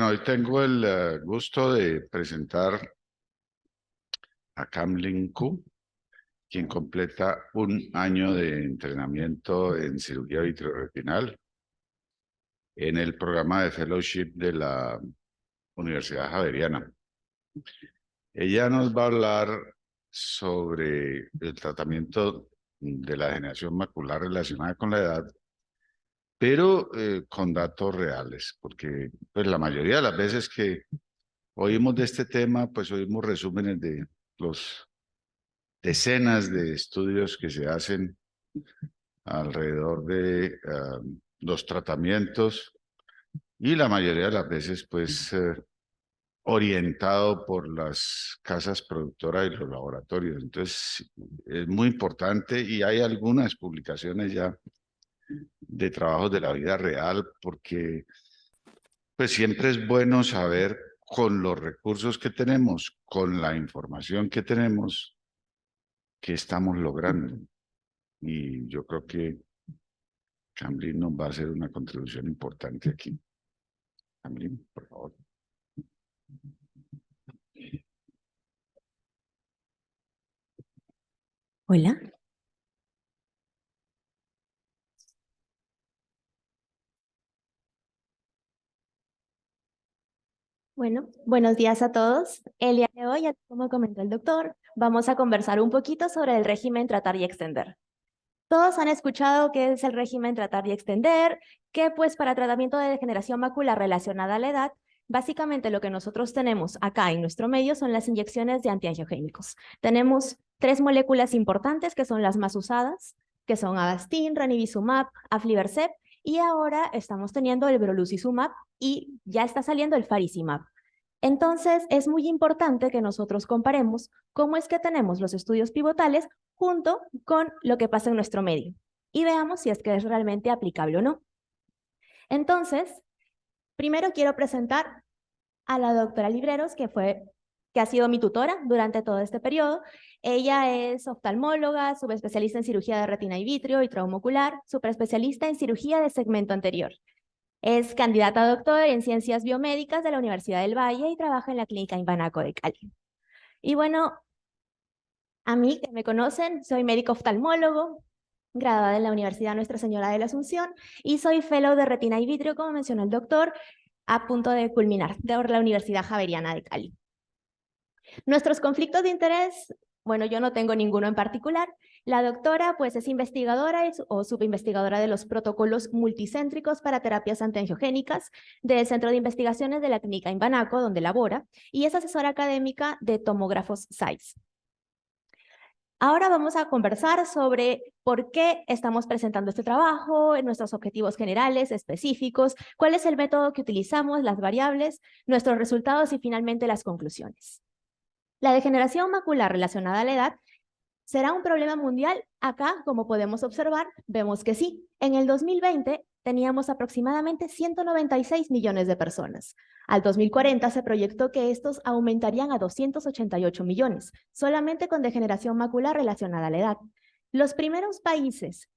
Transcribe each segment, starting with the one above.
Bueno, hoy tengo el gusto de presentar a Kamlin Ku, quien completa un año de entrenamiento en cirugía vitreoretinal en el programa de fellowship de la Universidad Javeriana. Ella nos va a hablar sobre el tratamiento de la degeneración macular relacionada con la edad, pero con datos reales, porque pues, la mayoría de las veces que oímos de este tema, pues oímos resúmenes de los decenas de estudios que se hacen alrededor de los tratamientos y la mayoría de las veces, pues, orientado por las casas productoras y los laboratorios. Entonces, es muy importante y hay algunas publicaciones ya de trabajos de la vida real porque, pues, siempre es bueno saber con los recursos que tenemos, con la información que tenemos, qué estamos logrando. Y yo creo que Kamlin nos va a hacer una contribución importante aquí. Kamlin, por favor. Hola. Bueno, buenos días a todos. El día de hoy, como comentó el doctor, vamos a conversar un poquito sobre el régimen tratar y extender. Todos han escuchado qué es el régimen tratar y extender, que pues para tratamiento de degeneración macular relacionada a la edad, básicamente lo que nosotros tenemos acá en nuestro medio son las inyecciones de antiangiogénicos. Tenemos 3 moléculas importantes que son las más usadas, que son Avastin, Ranibizumab, Aflibercept, y ahora estamos teniendo el Brolucizumab y ya está saliendo el Faricimab. Entonces, es muy importante que nosotros comparemos cómo es que tenemos los estudios pivotales junto con lo que pasa en nuestro medio y veamos si es que es realmente aplicable o no. Entonces, primero quiero presentar a la doctora Libreros, que ha sido mi tutora durante todo este periodo. Ella es oftalmóloga, subespecialista en cirugía de retina y vitrio y trauma ocular, superespecialista en cirugía de segmento anterior. Es candidata a doctor en ciencias biomédicas de la Universidad del Valle y trabaja en la clínica Imbanaco de Cali. Y bueno, a mí que me conocen, soy médico oftalmólogo, graduada en la Universidad Nuestra Señora de la Asunción y soy fellow de retina y vitrio, como mencionó el doctor, a punto de culminar de la Universidad Javeriana de Cali. Nuestros conflictos de interés, bueno, yo no tengo ninguno en particular. La doctora, pues, es investigadora o subinvestigadora de los protocolos multicéntricos para terapias antiangiogénicas del Centro de Investigaciones de la Clínica Imbanaco, donde labora, y es asesora académica de tomógrafos SAIS. Ahora vamos a conversar sobre por qué estamos presentando este trabajo, nuestros objetivos generales, específicos, cuál es el método que utilizamos, las variables, nuestros resultados y finalmente las conclusiones. La degeneración macular relacionada a la edad será un problema mundial. Acá, como podemos observar, vemos que sí. En el 2020 teníamos aproximadamente 196 millones de personas. Al 2040 se proyectó que estos aumentarían a 288 millones, solamente con degeneración macular relacionada a la edad. Los primeros países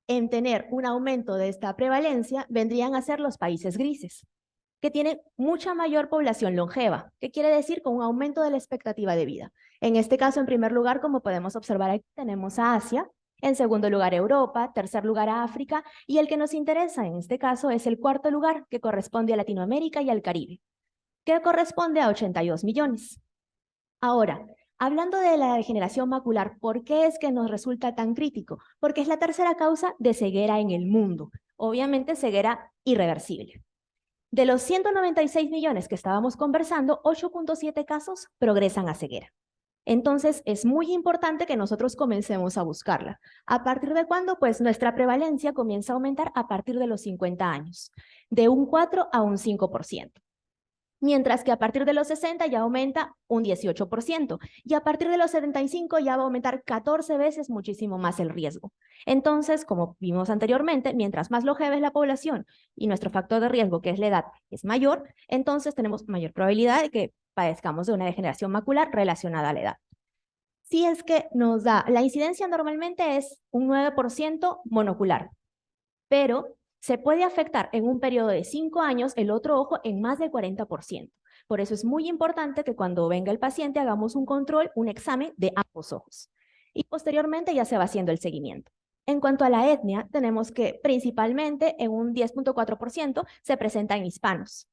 en tener un aumento de esta prevalencia vendrían a ser los países grises, que tienen mucha mayor población longeva, que quiere decir con un aumento de la expectativa de vida. En este caso, en primer lugar, como podemos observar aquí, tenemos a Asia, en segundo lugar Europa, tercer lugar a África, y el que nos interesa en este caso es el cuarto lugar, que corresponde a Latinoamérica y al Caribe, que corresponde a 82 millones. Ahora, hablando de la degeneración macular, ¿por qué es que nos resulta tan crítico? Porque es la tercera causa de ceguera en el mundo, obviamente ceguera irreversible. De los 196 millones que estábamos conversando, 8.7 casos progresan a ceguera. Entonces, es muy importante que nosotros comencemos a buscarla. ¿A partir de cuándo? Pues nuestra prevalencia comienza a aumentar a partir de los 50 años, de un 4 a un 5%. Mientras que a partir de los 60 ya aumenta un 18%, y a partir de los 75 ya va a aumentar 14 veces muchísimo más el riesgo. Entonces, como vimos anteriormente, mientras más longeva es la población y nuestro factor de riesgo, que es la edad, es mayor, entonces tenemos mayor probabilidad de que padezcamos de una degeneración macular relacionada a la edad. Si es que nos da, la incidencia normalmente es un 9% monocular, pero se puede afectar en un periodo de 5 años el otro ojo en más del 40%. Por eso es muy importante que cuando venga el paciente hagamos un control, un examen de ambos ojos. Y posteriormente ya se va haciendo el seguimiento. En cuanto a la etnia, tenemos que principalmente en un 10.4% se presenta en hispanos.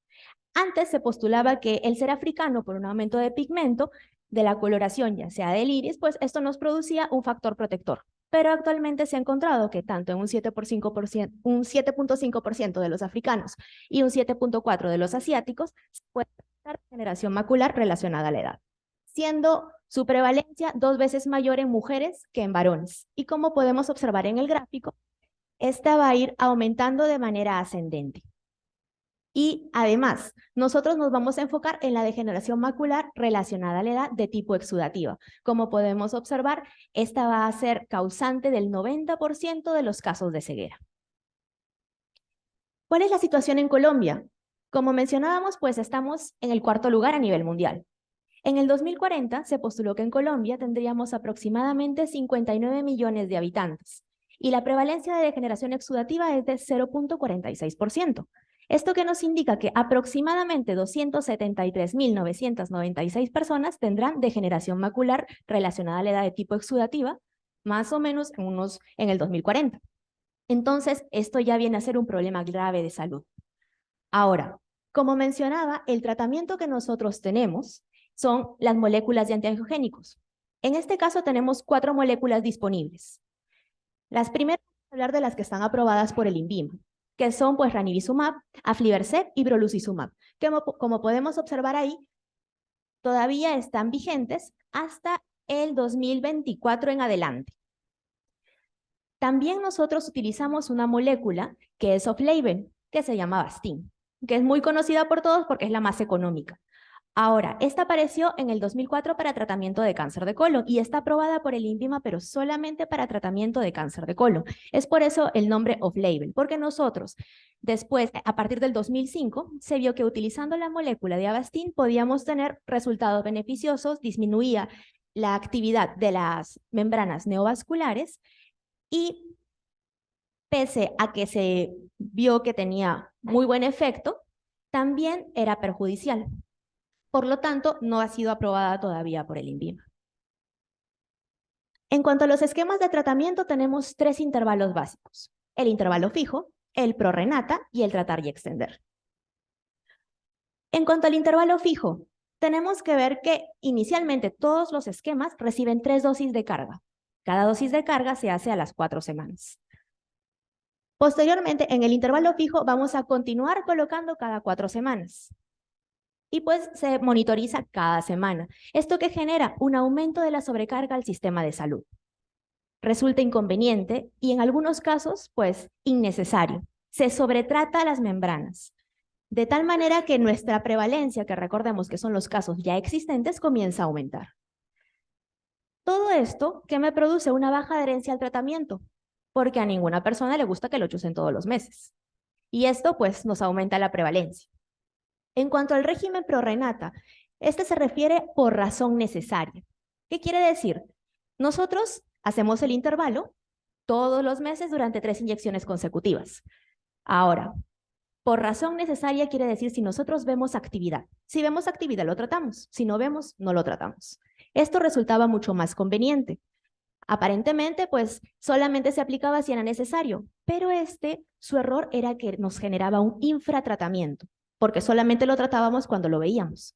Antes se postulaba que el ser africano por un aumento de pigmento de la coloración, ya sea del iris, pues esto nos producía un factor protector. Pero actualmente se ha encontrado que tanto en un 7.5% de los africanos y un 7.4% de los asiáticos se puede presentar degeneración macular relacionada a la edad, siendo su prevalencia 2 veces mayor en mujeres que en varones. Y como podemos observar en el gráfico, esta va a ir aumentando de manera ascendente. Y además, nosotros nos vamos a enfocar en la degeneración macular relacionada a la edad de tipo exudativa. Como podemos observar, esta va a ser causante del 90% de los casos de ceguera. ¿Cuál es la situación en Colombia? Como mencionábamos, pues estamos en el 4º lugar a nivel mundial. En el 2040 se postuló que en Colombia tendríamos aproximadamente 59 millones de habitantes y la prevalencia de degeneración exudativa es de 0.46%. Esto que nos indica que aproximadamente 273.996 personas tendrán degeneración macular relacionada a la edad de tipo exudativa, más o menos en el 2040. Entonces, esto ya viene a ser un problema grave de salud. Ahora, como mencionaba, el tratamiento que nosotros tenemos son las moléculas de antiangiogénicos. En este caso tenemos 4 moléculas disponibles. Las primeras, vamos a hablar de las que están aprobadas por el INVIMA, que son pues ranibizumab, aflibercept y brolucizumab, que como podemos observar ahí, todavía están vigentes hasta el 2024 en adelante. También nosotros utilizamos una molécula que es off-label, que se llama Avastin, que es muy conocida por todos porque es la más económica. Ahora, esta apareció en el 2004 para tratamiento de cáncer de colon y está aprobada por el INVIMA, pero solamente para tratamiento de cáncer de colon. Es por eso el nombre off-label, porque nosotros, después, a partir del 2005, se vio que utilizando la molécula de Avastin podíamos tener resultados beneficiosos, disminuía la actividad de las membranas neovasculares y pese a que se vio que tenía muy buen efecto, también era perjudicial. Por lo tanto, no ha sido aprobada todavía por el INVIMA. En cuanto a los esquemas de tratamiento, tenemos 3 intervalos básicos: el intervalo fijo, el prorrenata y el tratar y extender. En cuanto al intervalo fijo, tenemos que ver que inicialmente todos los esquemas reciben 3 dosis de carga. Cada dosis de carga se hace a las 4 semanas. Posteriormente, en el intervalo fijo, vamos a continuar colocando cada 4 semanas. Y pues se monitoriza cada semana. Esto que genera un aumento de la sobrecarga al sistema de salud. Resulta inconveniente y en algunos casos, pues, innecesario. Se sobretrata las membranas, de tal manera que nuestra prevalencia, que recordemos que son los casos ya existentes, comienza a aumentar. Todo esto que me produce una baja adherencia al tratamiento, porque a ninguna persona le gusta que lo chusen todos los meses. Y esto, pues, nos aumenta la prevalencia. En cuanto al régimen prorrenata, este se refiere por razón necesaria. ¿Qué quiere decir? Nosotros hacemos el intervalo todos los meses durante 3 inyecciones consecutivas. Ahora, por razón necesaria quiere decir si nosotros vemos actividad. Si vemos actividad, lo tratamos. Si no vemos, no lo tratamos. Esto resultaba mucho más conveniente. Aparentemente, pues, solamente se aplicaba si era necesario, pero su error era que nos generaba un infratratamiento, porque solamente lo tratábamos cuando lo veíamos.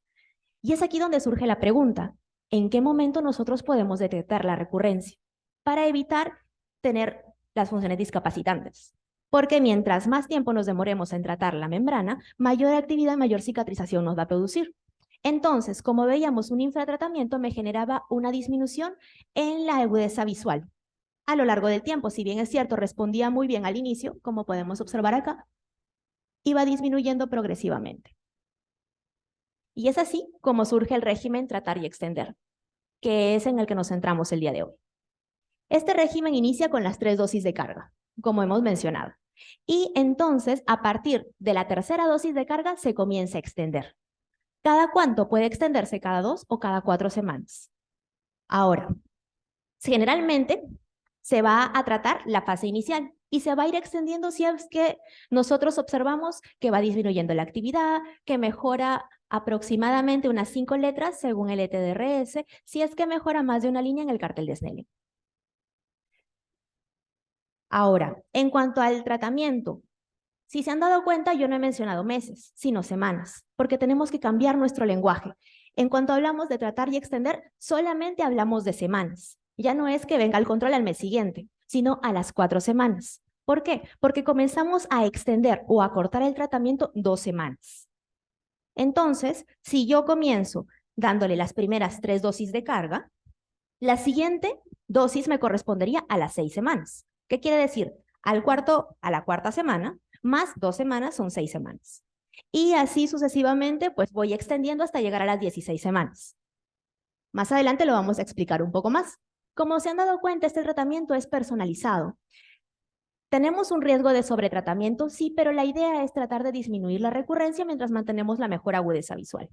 Y es aquí donde surge la pregunta: ¿en qué momento nosotros podemos detectar la recurrencia? Para evitar tener las funciones discapacitantes. Porque mientras más tiempo nos demoremos en tratar la membrana, mayor actividad, mayor cicatrización nos va a producir. Entonces, como veíamos, un infratratamiento me generaba una disminución en la agudeza visual. A lo largo del tiempo, si bien es cierto, respondía muy bien al inicio, como podemos observar acá, iba disminuyendo progresivamente. Y es así como surge el régimen tratar y extender, que es en el que nos centramos el día de hoy. Este régimen inicia con las 3 dosis de carga, como hemos mencionado. Y entonces, a partir de la 3ª dosis de carga, se comienza a extender. ¿Cada cuánto puede extenderse? ¿Cada 2 o cada 4 semanas? Ahora, generalmente se va a tratar la fase inicial, y se va a ir extendiendo si es que nosotros observamos que va disminuyendo la actividad, que mejora aproximadamente unas 5 letras según el ETDRS, si es que mejora más de una línea en el cartel de Snelling. Ahora, en cuanto al tratamiento, si se han dado cuenta, yo no he mencionado meses, sino semanas, porque tenemos que cambiar nuestro lenguaje. En cuanto hablamos de tratar y extender, solamente hablamos de semanas. Ya no es que venga el control al mes siguiente, sino a las 4 semanas. ¿Por qué? Porque comenzamos a extender o a cortar el tratamiento 2 semanas. Entonces, si yo comienzo dándole las primeras 3 dosis de carga, la siguiente dosis me correspondería a las 6 semanas. ¿Qué quiere decir? A la cuarta semana, más 2 semanas son 6 semanas. Y así sucesivamente, pues voy extendiendo hasta llegar a las 16 semanas. Más adelante lo vamos a explicar un poco más. Como se han dado cuenta, este tratamiento es personalizado. ¿Tenemos un riesgo de sobretratamiento? Sí, pero la idea es tratar de disminuir la recurrencia mientras mantenemos la mejor agudeza visual.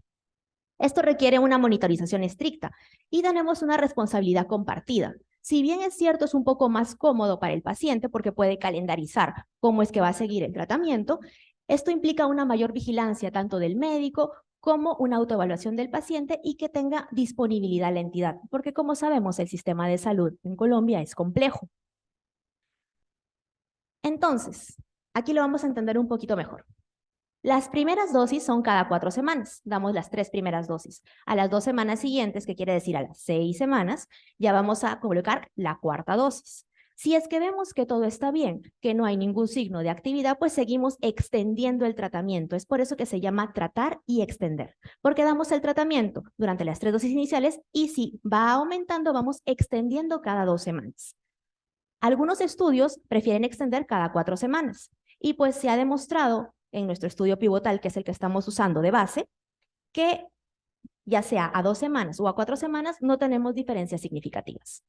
Esto requiere una monitorización estricta y tenemos una responsabilidad compartida. Si bien es cierto, es un poco más cómodo para el paciente porque puede calendarizar cómo es que va a seguir el tratamiento, esto implica una mayor vigilancia tanto del médico como una autoevaluación del paciente y que tenga disponibilidad la entidad, porque como sabemos, el sistema de salud en Colombia es complejo. Entonces, aquí lo vamos a entender un poquito mejor. Las primeras dosis son cada 4 semanas, damos las 3 primeras dosis. A las 2 semanas siguientes, que quiere decir a las 6 semanas, ya vamos a colocar la cuarta dosis. Si es que vemos que todo está bien, que no hay ningún signo de actividad, pues seguimos extendiendo el tratamiento. Es por eso que se llama tratar y extender, porque damos el tratamiento durante las 3 dosis iniciales y si va aumentando, vamos extendiendo cada 2 semanas. Algunos estudios prefieren extender cada 4 semanas y pues se ha demostrado en nuestro estudio pivotal, que es el que estamos usando de base, que ya sea a 2 semanas o a 4 semanas, no tenemos diferencias significativas.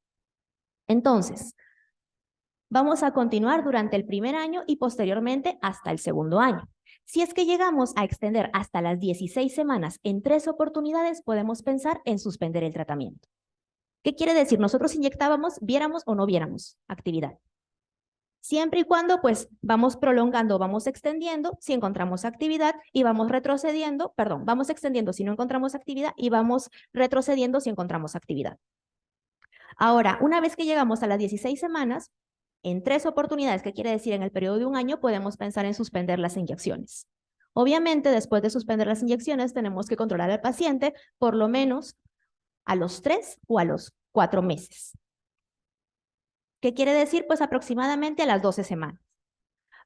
Entonces, vamos a continuar durante el primer año y posteriormente hasta el segundo año. Si es que llegamos a extender hasta las 16 semanas en 3 oportunidades, podemos pensar en suspender el tratamiento. ¿Qué quiere decir? Nosotros inyectábamos, viéramos o no viéramos actividad. Siempre y cuando, pues, vamos prolongando, vamos extendiendo si encontramos actividad y vamos retrocediendo, perdón, vamos extendiendo si no encontramos actividad y vamos retrocediendo si encontramos actividad. Ahora, una vez que llegamos a las 16 semanas, en 3 oportunidades, que quiere decir en el periodo de un año, podemos pensar en suspender las inyecciones. Obviamente, después de suspender las inyecciones, tenemos que controlar al paciente por lo menos a los 3 o a los 4 meses. ¿Qué quiere decir? Pues aproximadamente a las 12 semanas.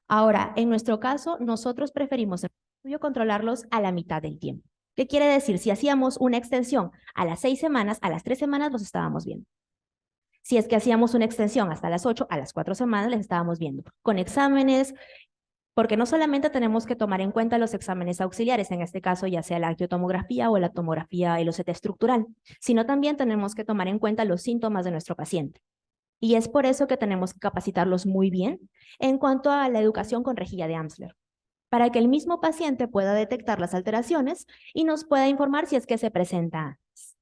Ahora, en nuestro caso, nosotros preferimos en el estudio controlarlos a la mitad del tiempo. ¿Qué quiere decir? Si hacíamos una extensión a las 6 semanas, a las 3 semanas los estábamos viendo. Si es que hacíamos una extensión hasta las 8, a las 4 semanas les estábamos viendo. Con exámenes, porque no solamente tenemos que tomar en cuenta los exámenes auxiliares, en este caso ya sea la angiotomografía o la tomografía, el OCT estructural, sino también tenemos que tomar en cuenta los síntomas de nuestro paciente. Y es por eso que tenemos que capacitarlos muy bien en cuanto a la educación con rejilla de Amsler, para que el mismo paciente pueda detectar las alteraciones y nos pueda informar si es que se presenta antes.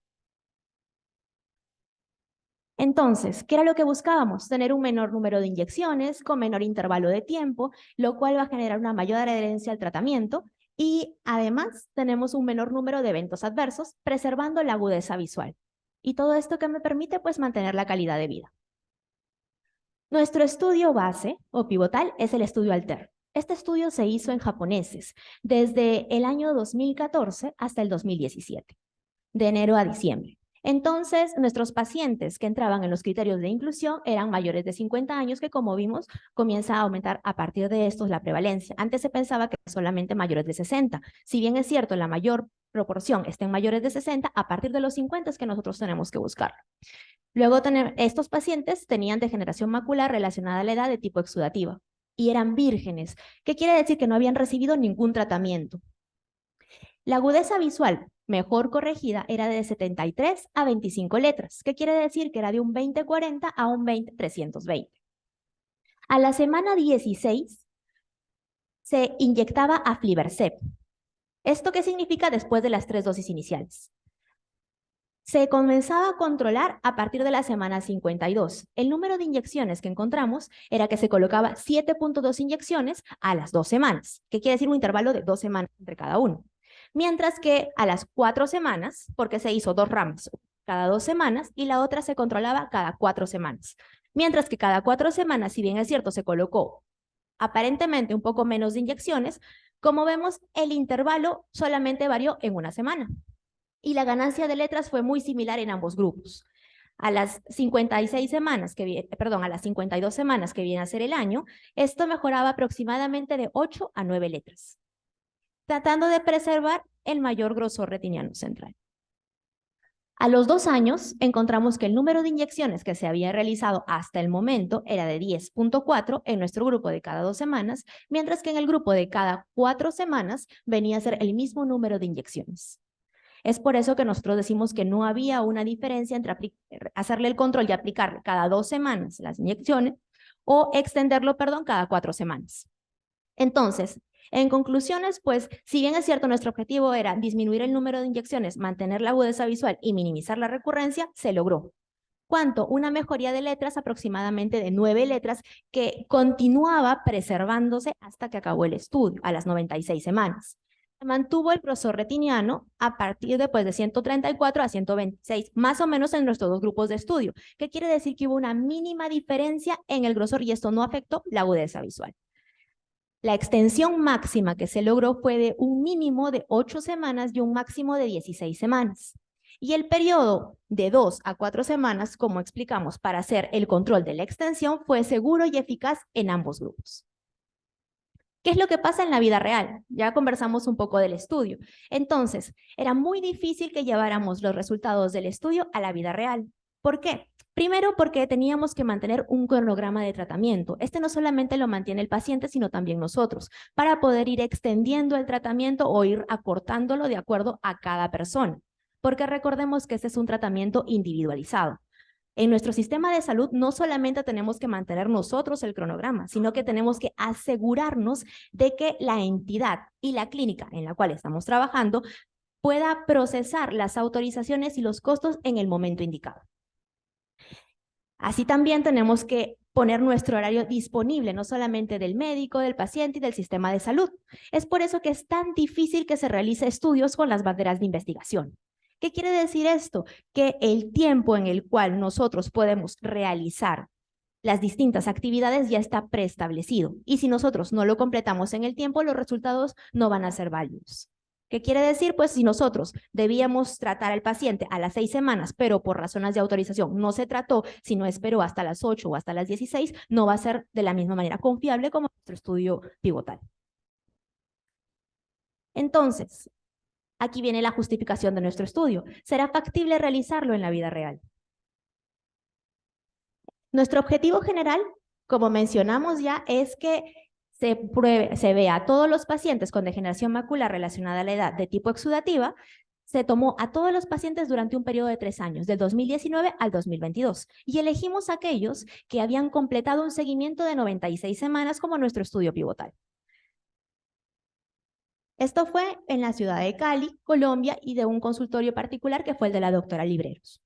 Entonces, ¿qué era lo que buscábamos? Tener un menor número de inyecciones con menor intervalo de tiempo, lo cual va a generar una mayor adherencia al tratamiento y además tenemos un menor número de eventos adversos, preservando la agudeza visual. Y todo esto que me permite, pues, mantener la calidad de vida. Nuestro estudio base o pivotal es el estudio ALTER. Este estudio se hizo en japoneses desde el año 2014 hasta el 2017, de enero a diciembre. Entonces, nuestros pacientes que entraban en los criterios de inclusión eran mayores de 50 años, que como vimos, comienza a aumentar a partir de estos la prevalencia. Antes se pensaba que solamente mayores de 60. Si bien es cierto, la mayor proporción está en mayores de 60, a partir de los 50 es que nosotros tenemos que buscarlo. Luego, estos pacientes tenían degeneración macular relacionada a la edad de tipo exudativa y eran vírgenes, que quiere decir que no habían recibido ningún tratamiento. La agudeza visual mejor corregida era de 73 a 25 letras, que quiere decir que era de un 20/40 a un 20/320. A la semana 16 se inyectaba aflibercept. ¿Esto qué significa? Después de las 3 dosis iniciales. se comenzaba a controlar a partir de la semana 52. El número de inyecciones que encontramos era que se colocaba 7.2 inyecciones a las 2 semanas, que quiere decir un intervalo de 2 semanas entre cada uno. Mientras que a las 4 semanas, porque se hizo 2 ramas, cada 2 semanas, y la otra se controlaba cada 4 semanas. Mientras que cada 4 semanas, si bien es cierto, se colocó aparentemente un poco menos de inyecciones, como vemos, el intervalo solamente varió en una semana. Y la ganancia de letras fue muy similar en ambos grupos. A las 56 semanas, a las 52 semanas que viene a ser el año, esto mejoraba aproximadamente de 8 a 9 letras, tratando de preservar el mayor grosor retiniano central. A los 2 años, encontramos que el número de inyecciones que se había realizado hasta el momento era de 10.4 en nuestro grupo de cada 2 semanas, mientras que en el grupo de cada 4 semanas venía a ser el mismo número de inyecciones. Es por eso que nosotros decimos que no había una diferencia entre hacerle el control y aplicar cada 2 semanas las inyecciones o extenderlo, cada 4 semanas. Entonces, en conclusiones, pues, si bien es cierto, nuestro objetivo era disminuir el número de inyecciones, mantener la agudeza visual y minimizar la recurrencia, se logró. ¿Cuánto? Una mejoría de letras aproximadamente de 9 letras que continuaba preservándose hasta que acabó el estudio, a las 96 semanas. Se mantuvo el grosor retiniano a partir de 134 a 126, más o menos en nuestros 2 grupos de estudio, que quiere decir que hubo una mínima diferencia en el grosor y esto no afectó la agudeza visual. La extensión máxima que se logró fue de un mínimo de 8 semanas y un máximo de 16 semanas. Y el periodo de 2 a 4 semanas, como explicamos, para hacer el control de la extensión fue seguro y eficaz en ambos grupos. ¿Qué es lo que pasa en la vida real? Ya conversamos un poco del estudio. Entonces, era muy difícil que lleváramos los resultados del estudio a la vida real. ¿Por qué? Primero, porque teníamos que mantener un cronograma de tratamiento. Este no solamente lo mantiene el paciente, sino también nosotros, para poder ir extendiendo el tratamiento o ir acortándolo de acuerdo a cada persona. Porque recordemos que este es un tratamiento individualizado. En nuestro sistema de salud no solamente tenemos que mantener nosotros el cronograma, sino que tenemos que asegurarnos de que la entidad y la clínica en la cual estamos trabajando pueda procesar las autorizaciones y los costos en el momento indicado. Así también tenemos que poner nuestro horario disponible, no solamente del médico, del paciente y del sistema de salud. Es por eso que es tan difícil que se realice estudios con las banderas de investigación. ¿Qué quiere decir esto? Que el tiempo en el cual nosotros podemos realizar las distintas actividades ya está preestablecido. Y si nosotros no lo completamos en el tiempo, los resultados no van a ser válidos. ¿Qué quiere decir? Pues si nosotros debíamos tratar al paciente a las 6 semanas, pero por razones de autorización no se trató, sino esperó hasta las 8 o hasta las 16, no va a ser de la misma manera confiable como nuestro estudio pivotal. Entonces, aquí viene la justificación de nuestro estudio. ¿Será factible realizarlo en la vida real? Nuestro objetivo general, como mencionamos ya, es que se vea a todos los pacientes con degeneración macular relacionada a la edad de tipo exudativa. Se tomó a todos los pacientes durante un periodo de 3 años, del 2019 al 2022, y elegimos aquellos que habían completado un seguimiento de 96 semanas como nuestro estudio pivotal. Esto fue en la ciudad de Cali, Colombia, y de un consultorio particular que fue el de la doctora Libreros.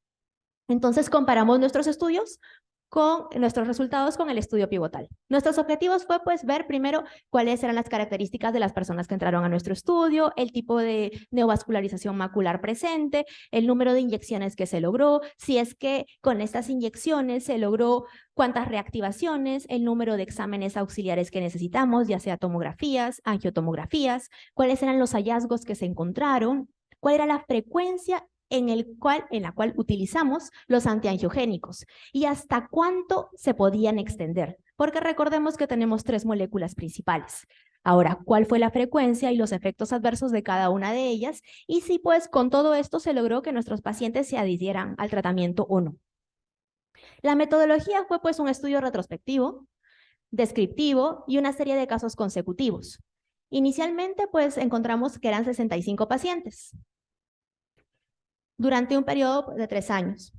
Entonces comparamos nuestros estudios con nuestros resultados con el estudio pivotal. Nuestros objetivos fue pues ver primero cuáles eran las características de las personas que entraron a nuestro estudio, el tipo de neovascularización macular presente, el número de inyecciones que se logró, si es que con estas inyecciones se logró cuántas reactivaciones, el número de exámenes auxiliares que necesitamos, ya sea tomografías, angiotomografías, cuáles eran los hallazgos que se encontraron, cuál era la frecuencia en la cual utilizamos los antiangiogénicos y hasta cuánto se podían extender, porque recordemos que tenemos 3 moléculas principales. Ahora, ¿cuál fue la frecuencia y los efectos adversos de cada una de ellas? Y si pues con todo esto se logró que nuestros pacientes se adhirieran al tratamiento o no. La metodología fue pues un estudio retrospectivo, descriptivo y una serie de casos consecutivos. Inicialmente pues encontramos que eran 65 pacientes durante un periodo de 3 años.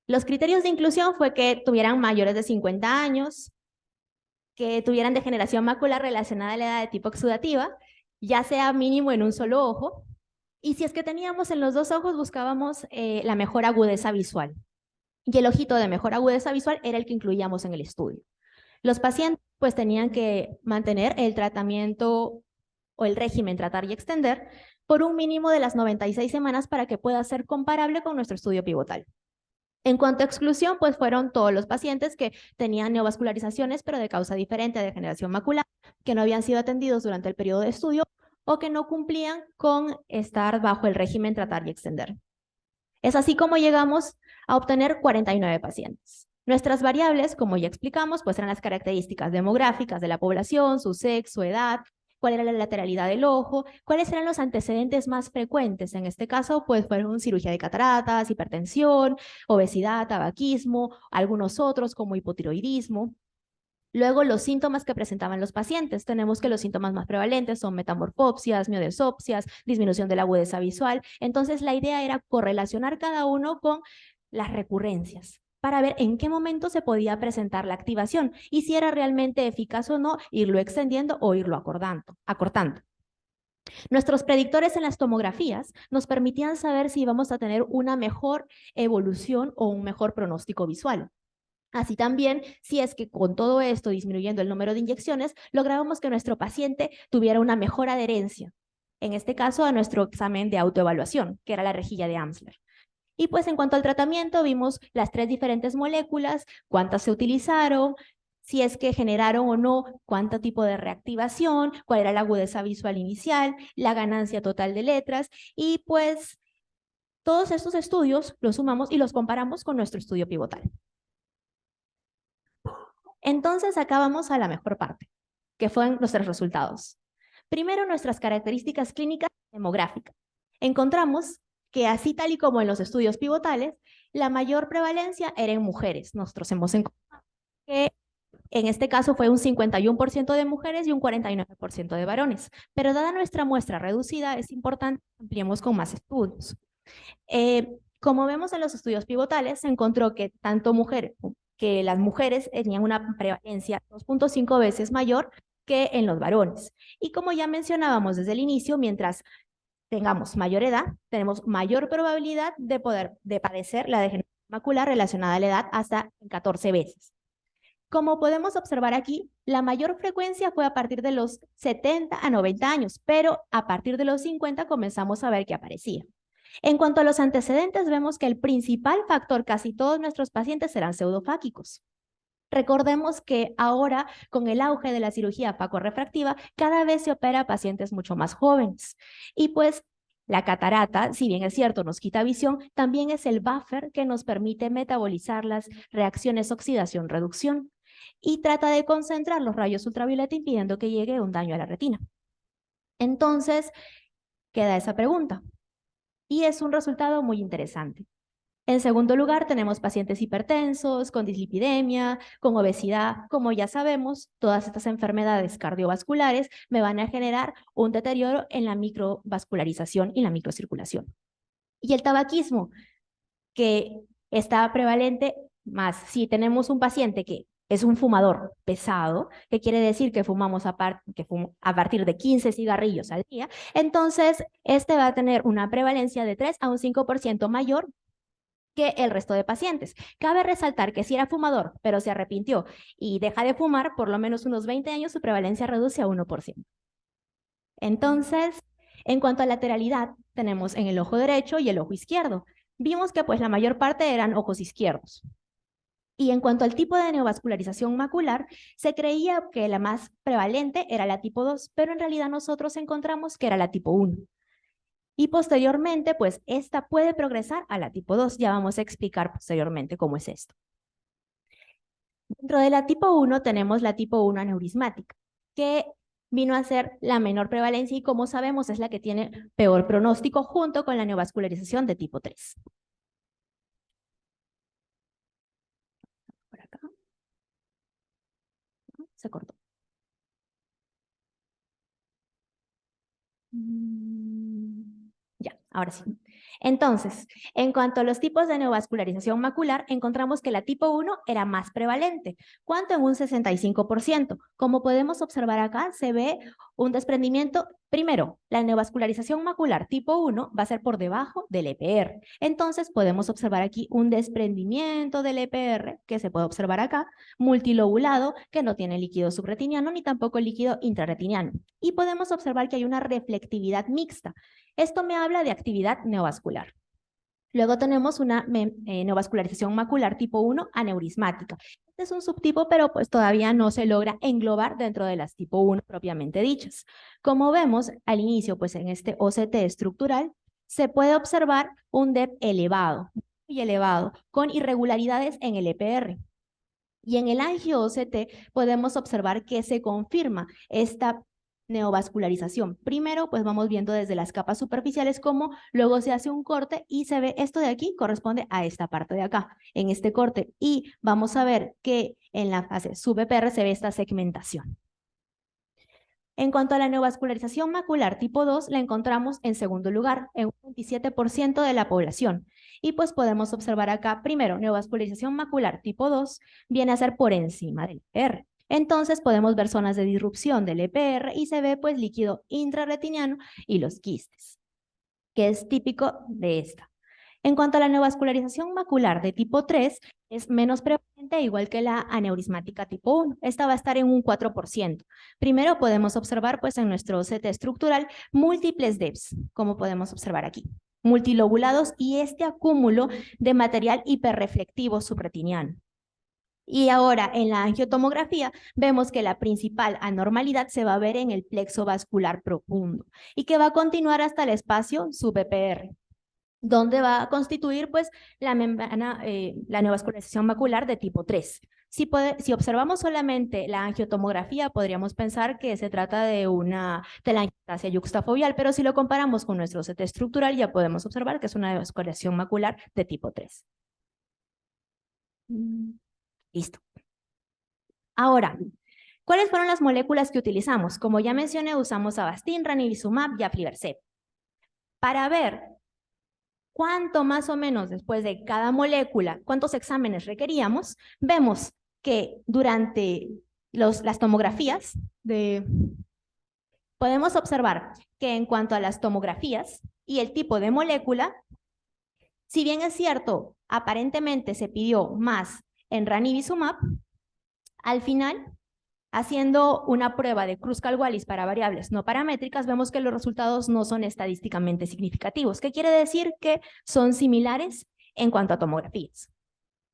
Los criterios de inclusión fue que tuvieran mayores de 50 años, que tuvieran degeneración macular relacionada a la edad de tipo exudativa, ya sea mínimo en un solo ojo, Y si es que teníamos en los dos ojos, buscábamos la mejor agudeza visual. Y el ojito de mejor agudeza visual era el que incluíamos en el estudio. Los pacientes pues tenían que mantener el tratamiento o el régimen tratar y extender por un mínimo de las 96 semanas para que pueda ser comparable con nuestro estudio pivotal. En cuanto a exclusión, pues fueron todos los pacientes que tenían neovascularizaciones, pero de causa diferente de degeneración macular, que no habían sido atendidos durante el periodo de estudio o que no cumplían con estar bajo el régimen tratar y extender. Es así como llegamos a obtener 49 pacientes. Nuestras variables, como ya explicamos, pues eran las características demográficas de la población, su sexo, edad, cuál era la lateralidad del ojo, cuáles eran los antecedentes más frecuentes. En este caso, pues fueron cirugía de cataratas, hipertensión, obesidad, tabaquismo, algunos otros como hipotiroidismo. Luego, los síntomas que presentaban los pacientes. Tenemos que los síntomas más prevalentes son metamorfopsias, miodesopsias, disminución de la agudeza visual. Entonces, la idea era correlacionar cada uno con las recurrencias para ver en qué momento se podía presentar la activación y si era realmente eficaz o no, irlo extendiendo o irlo acortando. Nuestros predictores en las tomografías nos permitían saber si íbamos a tener una mejor evolución o un mejor pronóstico visual. Así también, si es que con todo esto, disminuyendo el número de inyecciones, lográbamos que nuestro paciente tuviera una mejor adherencia. En este caso, a nuestro examen de autoevaluación, que era la rejilla de Amsler. Y pues en cuanto al tratamiento, vimos las 3 diferentes moléculas, cuántas se utilizaron, si es que generaron o no, cuánto tipo de reactivación, cuál era la agudeza visual inicial, la ganancia total de letras, y pues todos estos estudios los sumamos y los comparamos con nuestro estudio pivotal. Entonces acá vamos a la mejor parte, que fueron nuestros resultados. Primero, nuestras características clínicas demográficas. Encontramos que así tal y como en los estudios pivotales, la mayor prevalencia era en mujeres. Nosotros hemos encontrado que en este caso fue un 51% de mujeres y un 49% de varones. Pero dada nuestra muestra reducida, es importante que ampliemos con más estudios. Como vemos en los estudios pivotales, se encontró que que las mujeres tenían una prevalencia 2.5 veces mayor que en los varones. Y como ya mencionábamos desde el inicio, mientras tengamos mayor edad, tenemos mayor probabilidad de padecer la degeneración macular relacionada a la edad hasta 14 veces. Como podemos observar aquí, la mayor frecuencia fue a partir de los 70 a 90 años, pero a partir de los 50 comenzamos a ver que aparecía. En cuanto a los antecedentes, vemos que el principal factor, casi todos nuestros pacientes eran pseudofáquicos. Recordemos que ahora, con el auge de la cirugía facorrefractiva, cada vez se opera a pacientes mucho más jóvenes. Y pues la catarata, si bien es cierto, nos quita visión, también es el buffer que nos permite metabolizar las reacciones oxidación-reducción y trata de concentrar los rayos ultravioleta impidiendo que llegue un daño a la retina. Entonces, queda esa pregunta. Y es un resultado muy interesante. En segundo lugar, tenemos pacientes hipertensos, con dislipidemia, con obesidad. Como ya sabemos, todas estas enfermedades cardiovasculares me van a generar un deterioro en la microvascularización y la microcirculación. Y el tabaquismo, que está prevalente más si tenemos un paciente que es un fumador pesado, que quiere decir que fumamos a partir de 15 cigarrillos al día, entonces este va a tener una prevalencia de 3 a un 5% mayor que el resto de pacientes. Cabe resaltar que si era fumador, pero se arrepintió y deja de fumar por lo menos unos 20 años, su prevalencia reduce a 1%. Entonces, en cuanto a lateralidad, tenemos en el ojo derecho y el ojo izquierdo. Vimos que pues la mayor parte eran ojos izquierdos. Y en cuanto al tipo de neovascularización macular, se creía que la más prevalente era la tipo 2, pero en realidad nosotros encontramos que era la tipo 1. Y posteriormente, pues esta puede progresar a la tipo 2. Ya vamos a explicar posteriormente cómo es esto. Dentro de la tipo 1 tenemos la tipo 1 aneurismática, que vino a ser la menor prevalencia y como sabemos es la que tiene peor pronóstico junto con la neovascularización de tipo 3. Por acá. Se cortó. Ya, ahora sí. Entonces, en cuanto a los tipos de neovascularización macular, encontramos que la tipo 1 era más prevalente. ¿Cuánto? En un 65%. Como podemos observar acá, se ve un desprendimiento. Primero, la neovascularización macular tipo 1 va a ser por debajo del EPR. Entonces, podemos observar aquí un desprendimiento del EPR, que se puede observar acá, multilobulado, que no tiene líquido subretiniano ni tampoco líquido intrarretiniano. Y podemos observar que hay una reflectividad mixta. Esto me habla de actividad neovascular. Luego tenemos una neovascularización macular tipo 1 aneurismática. Este es un subtipo, pero pues todavía no se logra englobar dentro de las tipo 1 propiamente dichas. Como vemos al inicio, pues en este OCT estructural, se puede observar un DEP elevado, muy elevado, con irregularidades en el EPR. Y en el angio-OCT podemos observar que se confirma esta neovascularización. Primero, pues vamos viendo desde las capas superficiales cómo luego se hace un corte y se ve esto de aquí corresponde a esta parte de acá, en este corte. Y vamos a ver que en la fase sub-EPR se ve esta segmentación. En cuanto a la neovascularización macular tipo 2, la encontramos en segundo lugar, en un 27% de la población. Y pues podemos observar acá, primero, neovascularización macular tipo 2 viene a ser por encima del EPR. Entonces podemos ver zonas de disrupción del EPR y se ve pues líquido intrarretiniano y los quistes, que es típico de esta. En cuanto a la neovascularización macular de tipo 3, es menos prevalente, igual que la aneurismática tipo 1. Esta va a estar en un 4%. Primero podemos observar pues en nuestro OCT estructural múltiples DEPs, como podemos observar aquí, multilobulados y este acúmulo de material hiperreflectivo subretiniano. Y ahora en la angiotomografía vemos que la principal anormalidad se va a ver en el plexo vascular profundo y que va a continuar hasta el espacio sub-EPR, donde va a constituir pues la membrana, la neovascularización macular de tipo 3. Si observamos solamente la angiotomografía, podríamos pensar que se trata de una telangiectasia yuxtafoveal, pero si lo comparamos con nuestro OCT estructural, ya podemos observar que es una neovascularización macular de tipo 3. Listo. Ahora, ¿cuáles fueron las moléculas que utilizamos? Como ya mencioné, usamos Avastin, ranibizumab y aflibercept. Para ver cuánto más o menos después de cada molécula, cuántos exámenes requeríamos, vemos que durante las tomografías, podemos observar que en cuanto a las tomografías y el tipo de molécula, si bien es cierto, aparentemente se pidió más en ranibizumab, al final, haciendo una prueba de Kruskal-Wallis para variables no paramétricas, vemos que los resultados no son estadísticamente significativos. ¿Qué quiere decir? Que son similares en cuanto a tomografías.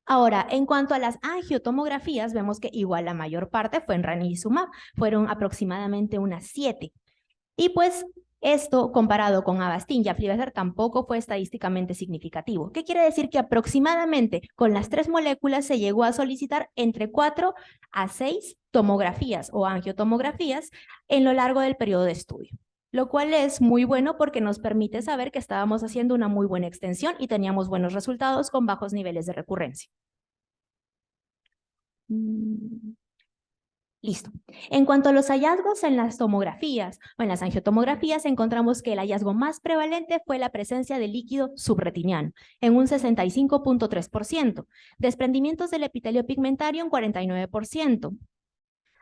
Ahora, en cuanto a las angiotomografías, vemos que igual la mayor parte fue en ranibizumab, fueron aproximadamente unas 7. Y pues esto comparado con Avastin y aflibercept tampoco fue estadísticamente significativo. ¿Qué quiere decir? Que aproximadamente con las 3 moléculas se llegó a solicitar entre 4 a 6 tomografías o angiotomografías en lo largo del periodo de estudio, lo cual es muy bueno porque nos permite saber que estábamos haciendo una muy buena extensión y teníamos buenos resultados con bajos niveles de recurrencia. Listo. En cuanto a los hallazgos en las tomografías o en las angiotomografías, encontramos que el hallazgo más prevalente fue la presencia de líquido subretiniano, en un 65.3%, desprendimientos del epitelio pigmentario en 49%,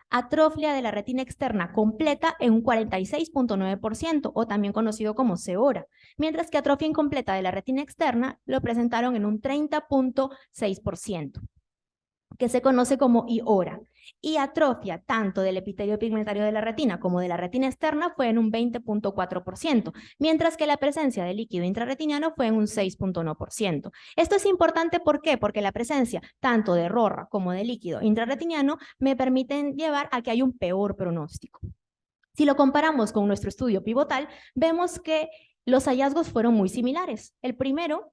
atrofia de la retina externa completa en un 46.9%, o también conocido como CEORA, mientras que atrofia incompleta de la retina externa lo presentaron en un 30.6%. que se conoce como IORA, y atrofia tanto del epitelio pigmentario de la retina como de la retina externa fue en un 20.4%, mientras que la presencia de líquido intrarretiniano fue en un 6.1%. Esto es importante, ¿por qué? Porque la presencia tanto de RORA como de líquido intrarretiniano me permiten llevar a que hay un peor pronóstico. Si lo comparamos con nuestro estudio pivotal, vemos que los hallazgos fueron muy similares. El primero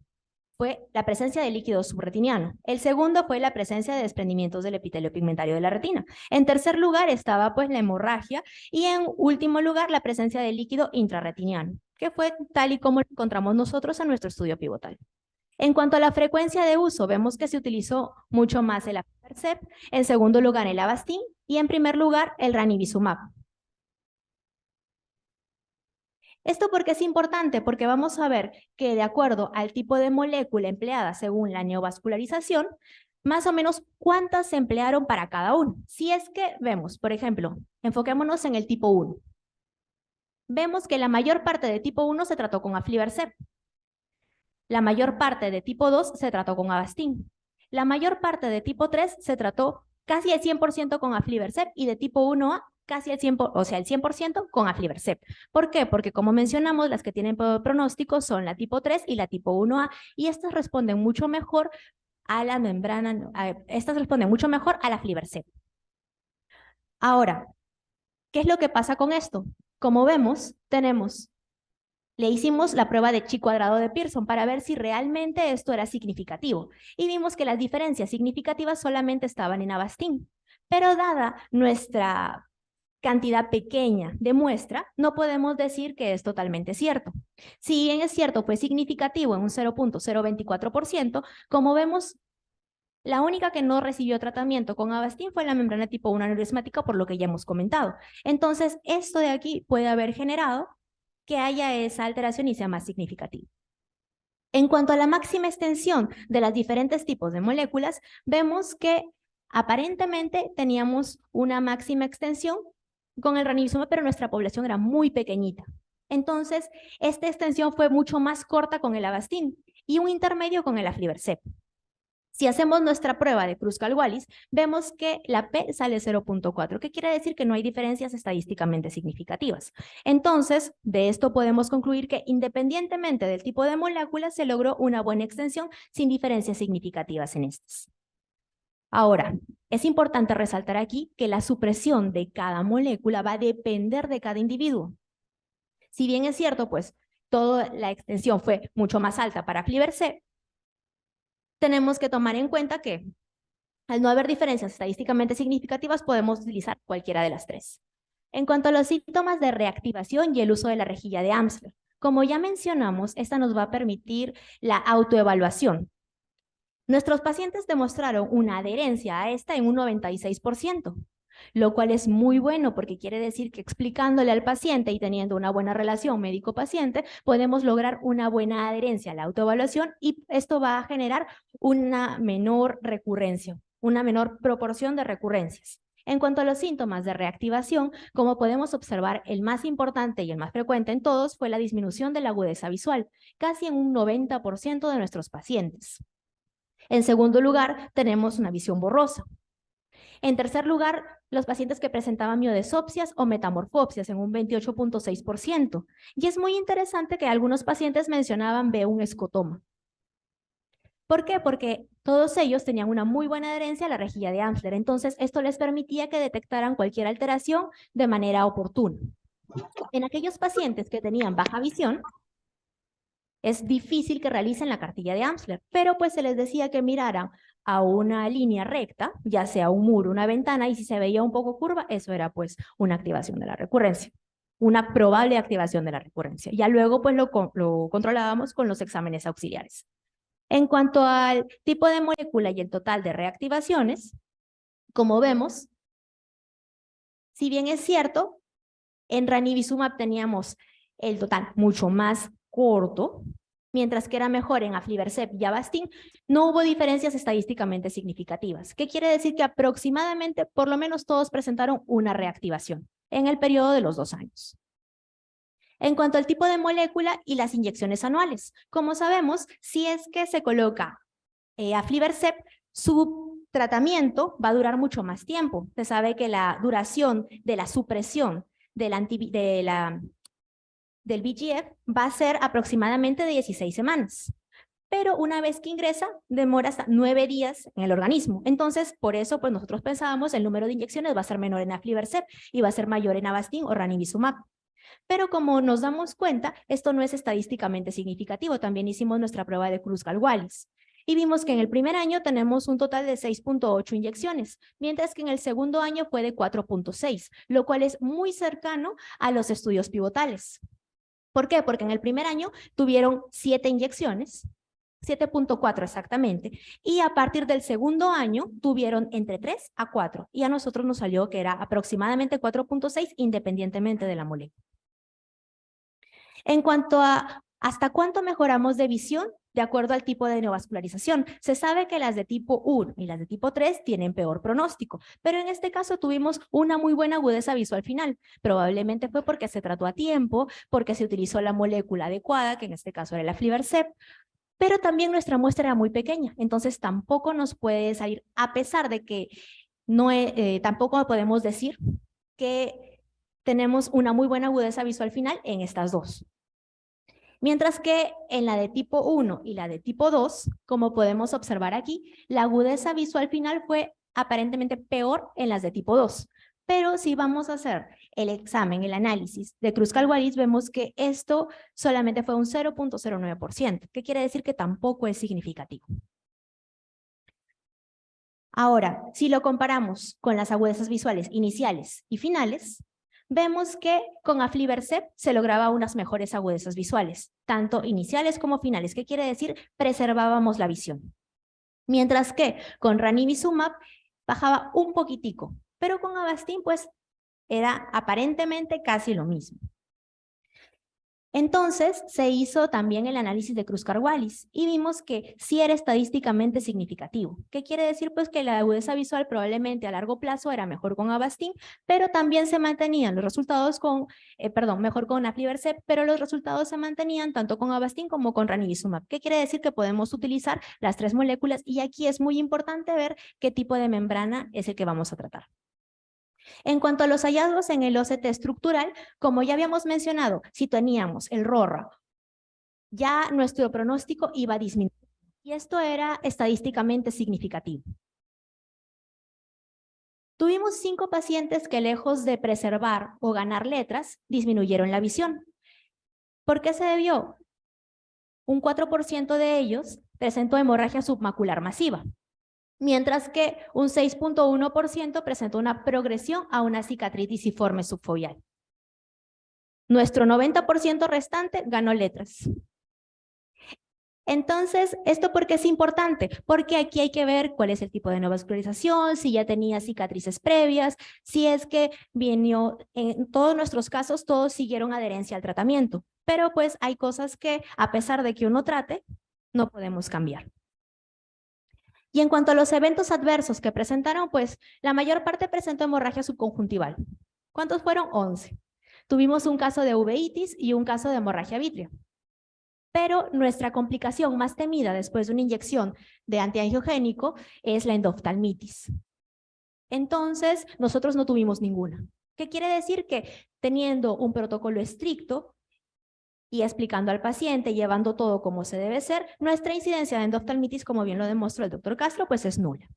fue la presencia de líquido subretiniano. El segundo fue la presencia de desprendimientos del epitelio pigmentario de la retina. En tercer lugar estaba pues la hemorragia y en último lugar la presencia de líquido intrarretiniano, que fue tal y como lo encontramos nosotros en nuestro estudio pivotal. En cuanto a la frecuencia de uso, vemos que se utilizó mucho más el aflibercept, en segundo lugar el Avastin y en primer lugar el ranibizumab. ¿Esto por qué es importante? Porque vamos a ver que de acuerdo al tipo de molécula empleada según la neovascularización, más o menos cuántas se emplearon para cada uno. Si es que vemos, por ejemplo, enfoquémonos en el tipo 1. vemos que la mayor parte de tipo 1 se trató con aflibercept. La mayor parte de tipo 2 se trató con Avastin. La mayor parte de tipo 3 se trató casi el 100% con aflibercept y de tipo 1A casi el 100%, o sea, el 100% con aflibercept. ¿Por qué? Porque como mencionamos, las que tienen pronóstico son la tipo 3 y la tipo 1A y estas responden mucho mejor a la membrana, estas responden mucho mejor a la aflibercept. Ahora, ¿qué es lo que pasa con esto? Como vemos, le hicimos la prueba de chi cuadrado de Pearson para ver si realmente esto era significativo y vimos que las diferencias significativas solamente estaban en Avastin, pero dada nuestra cantidad pequeña de muestra, no podemos decir que es totalmente cierto. Si bien es cierto, fue significativo en un 0.024%, como vemos, la única que no recibió tratamiento con Avastin fue la membrana tipo 1 aneurismática, por lo que ya hemos comentado. Entonces, esto de aquí puede haber generado que haya esa alteración y sea más significativo. En cuanto a la máxima extensión de los diferentes tipos de moléculas, vemos que aparentemente teníamos una máxima extensión con el ranibizumab, pero nuestra población era muy pequeñita. Entonces, esta extensión fue mucho más corta con el Avastin y un intermedio con el aflibercept. Si hacemos nuestra prueba de Kruskal-Wallis, vemos que la P sale 0.4, que quiere decir que no hay diferencias estadísticamente significativas. Entonces, de esto podemos concluir que independientemente del tipo de molécula, se logró una buena extensión sin diferencias significativas en estas. Ahora, es importante resaltar aquí que la supresión de cada molécula va a depender de cada individuo. Si bien es cierto, pues, toda la extensión fue mucho más alta para aflibercept, tenemos que tomar en cuenta que al no haber diferencias estadísticamente significativas, podemos utilizar cualquiera de las tres. En cuanto a los síntomas de reactivación y el uso de la rejilla de Amsler, como ya mencionamos, esta nos va a permitir la autoevaluación. Nuestros pacientes demostraron una adherencia a esta en un 96%, lo cual es muy bueno porque quiere decir que explicándole al paciente y teniendo una buena relación médico-paciente, podemos lograr una buena adherencia a la autoevaluación y esto va a generar una menor recurrencia, una menor proporción de recurrencias. En cuanto a los síntomas de reactivación, como podemos observar, el más importante y el más frecuente en todos fue la disminución de la agudeza visual, casi en un 90% de nuestros pacientes. En segundo lugar, tenemos una visión borrosa. En tercer lugar, los pacientes que presentaban miodesopsias o metamorfopsias en un 28.6%. Y es muy interesante que algunos pacientes mencionaban ver un escotoma. ¿Por qué? Porque todos ellos tenían una muy buena adherencia a la rejilla de Amsler. Entonces, esto les permitía que detectaran cualquier alteración de manera oportuna. En aquellos pacientes que tenían baja visión, es difícil que realicen la cartilla de Amsler, pero pues se les decía que miraran a una línea recta, ya sea un muro, una ventana, y si se veía un poco curva, eso era pues una activación de la recurrencia, una probable activación de la recurrencia. Ya luego pues lo controlábamos con los exámenes auxiliares. En cuanto al tipo de molécula y el total de reactivaciones, como vemos, si bien es cierto, en ranibizumab teníamos el total mucho más corto, mientras que era mejor en aflibercept y Avastin, no hubo diferencias estadísticamente significativas. ¿Qué quiere decir? Que aproximadamente, por lo menos todos presentaron una reactivación en el periodo de los 2 años. En cuanto al tipo de molécula y las inyecciones anuales, como sabemos, si es que se coloca aflibercept, su tratamiento va a durar mucho más tiempo. Se sabe que la duración de la supresión del VEGF va a ser aproximadamente de 16 semanas. Pero una vez que ingresa, demora hasta 9 días en el organismo. Entonces, por eso pues nosotros pensábamos el número de inyecciones va a ser menor en aflibercept y va a ser mayor en Avastin o ranibizumab. Pero como nos damos cuenta, esto no es estadísticamente significativo. También hicimos nuestra prueba de Kruskal-Wallis. Y vimos que en el primer año tenemos un total de 6.8 inyecciones, mientras que en el segundo año fue de 4.6, lo cual es muy cercano a los estudios pivotales. ¿Por qué? Porque en el primer año tuvieron 7 inyecciones, 7.4 exactamente, y a partir del segundo año tuvieron entre 3 a 4, y a nosotros nos salió que era aproximadamente 4.6 independientemente de la molécula. En cuanto a ¿Hasta cuánto mejoramos de visión? De acuerdo al tipo de neovascularización. Se sabe que las de tipo 1 y las de tipo 3 tienen peor pronóstico, pero en este caso tuvimos una muy buena agudeza visual final. Probablemente fue porque se trató a tiempo, porque se utilizó la molécula adecuada, que en este caso era el aflibercept, pero también nuestra muestra era muy pequeña, entonces tampoco nos puede salir, a pesar de que no tampoco podemos decir que tenemos una muy buena agudeza visual final en estas dos. Mientras que en la de tipo 1 y la de tipo 2, como podemos observar aquí, la agudeza visual final fue aparentemente peor en las de tipo 2. Pero si vamos a hacer el examen, el análisis de Kruskal-Wallis, vemos que esto solamente fue un 0.09%, que quiere decir que tampoco es significativo. Ahora, si lo comparamos con las agudezas visuales iniciales y finales, vemos que con aflibercept se lograba unas mejores agudezas visuales, tanto iniciales como finales, que quiere decir preservábamos la visión. Mientras que con ranibizumab bajaba un poquitico, pero con Avastin pues era aparentemente casi lo mismo. Entonces se hizo también el análisis de Kruskal-Wallis y vimos que sí era estadísticamente significativo. ¿Qué quiere decir? Pues que la agudeza visual probablemente a largo plazo era mejor con Avastin, pero también se mantenían los resultados con, mejor con aflibercept, pero los resultados se mantenían tanto con Avastin como con ranibizumab. ¿Qué quiere decir? Que podemos utilizar las tres moléculas y aquí es muy importante ver qué tipo de membrana es el que vamos a tratar. En cuanto a los hallazgos en el OCT estructural, como ya habíamos mencionado, si teníamos el RORA, ya nuestro pronóstico iba a disminuir. Y esto era estadísticamente significativo. Tuvimos 5 pacientes que, lejos de preservar o ganar letras, disminuyeron la visión. ¿Por qué se debió? Un 4% de ellos presentó hemorragia submacular masiva, mientras que un 6.1% presentó una progresión a una cicatriz disciforme subfoveal. Nuestro 90% restante ganó letras. Entonces, ¿esto por qué es importante? Porque aquí hay que ver cuál es el tipo de neovascularización, si ya tenía cicatrices previas, si es que vino, en todos nuestros casos, todos siguieron adherencia al tratamiento. Pero pues hay cosas que, a pesar de que uno trate, no podemos cambiar. Y en cuanto a los eventos adversos que presentaron, pues la mayor parte presentó hemorragia subconjuntival. ¿Cuántos fueron? 11. Tuvimos un caso de uveitis y un caso de hemorragia vítrea. Pero nuestra complicación más temida después de una inyección de antiangiogénico es la endoftalmitis. Entonces, nosotros no tuvimos ninguna. ¿Qué quiere decir? Que teniendo un protocolo estricto y explicando al paciente, llevando todo como se debe ser, nuestra incidencia de endoftalmitis, como bien lo demostró el doctor Castro, pues es nula.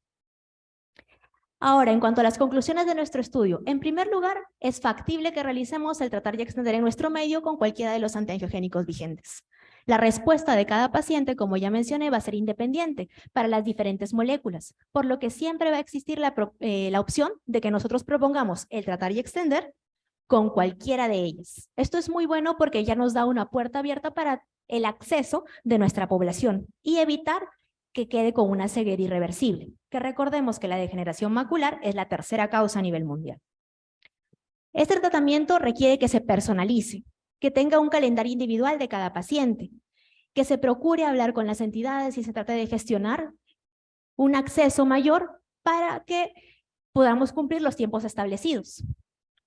Ahora, en cuanto a las conclusiones de nuestro estudio, en primer lugar, es factible que realicemos el tratar y extender en nuestro medio con cualquiera de los antiangiogénicos vigentes. La respuesta de cada paciente, como ya mencioné, va a ser independiente para las diferentes moléculas, por lo que siempre va a existir la opción de que nosotros propongamos el tratar y extender con cualquiera de ellas. Esto es muy bueno porque ya nos da una puerta abierta para el acceso de nuestra población y evitar que quede con una ceguera irreversible, que recordemos que la degeneración macular es la tercera causa a nivel mundial. Este tratamiento requiere que se personalice, que tenga un calendario individual de cada paciente, que se procure hablar con las entidades y se trate de gestionar un acceso mayor para que podamos cumplir los tiempos establecidos.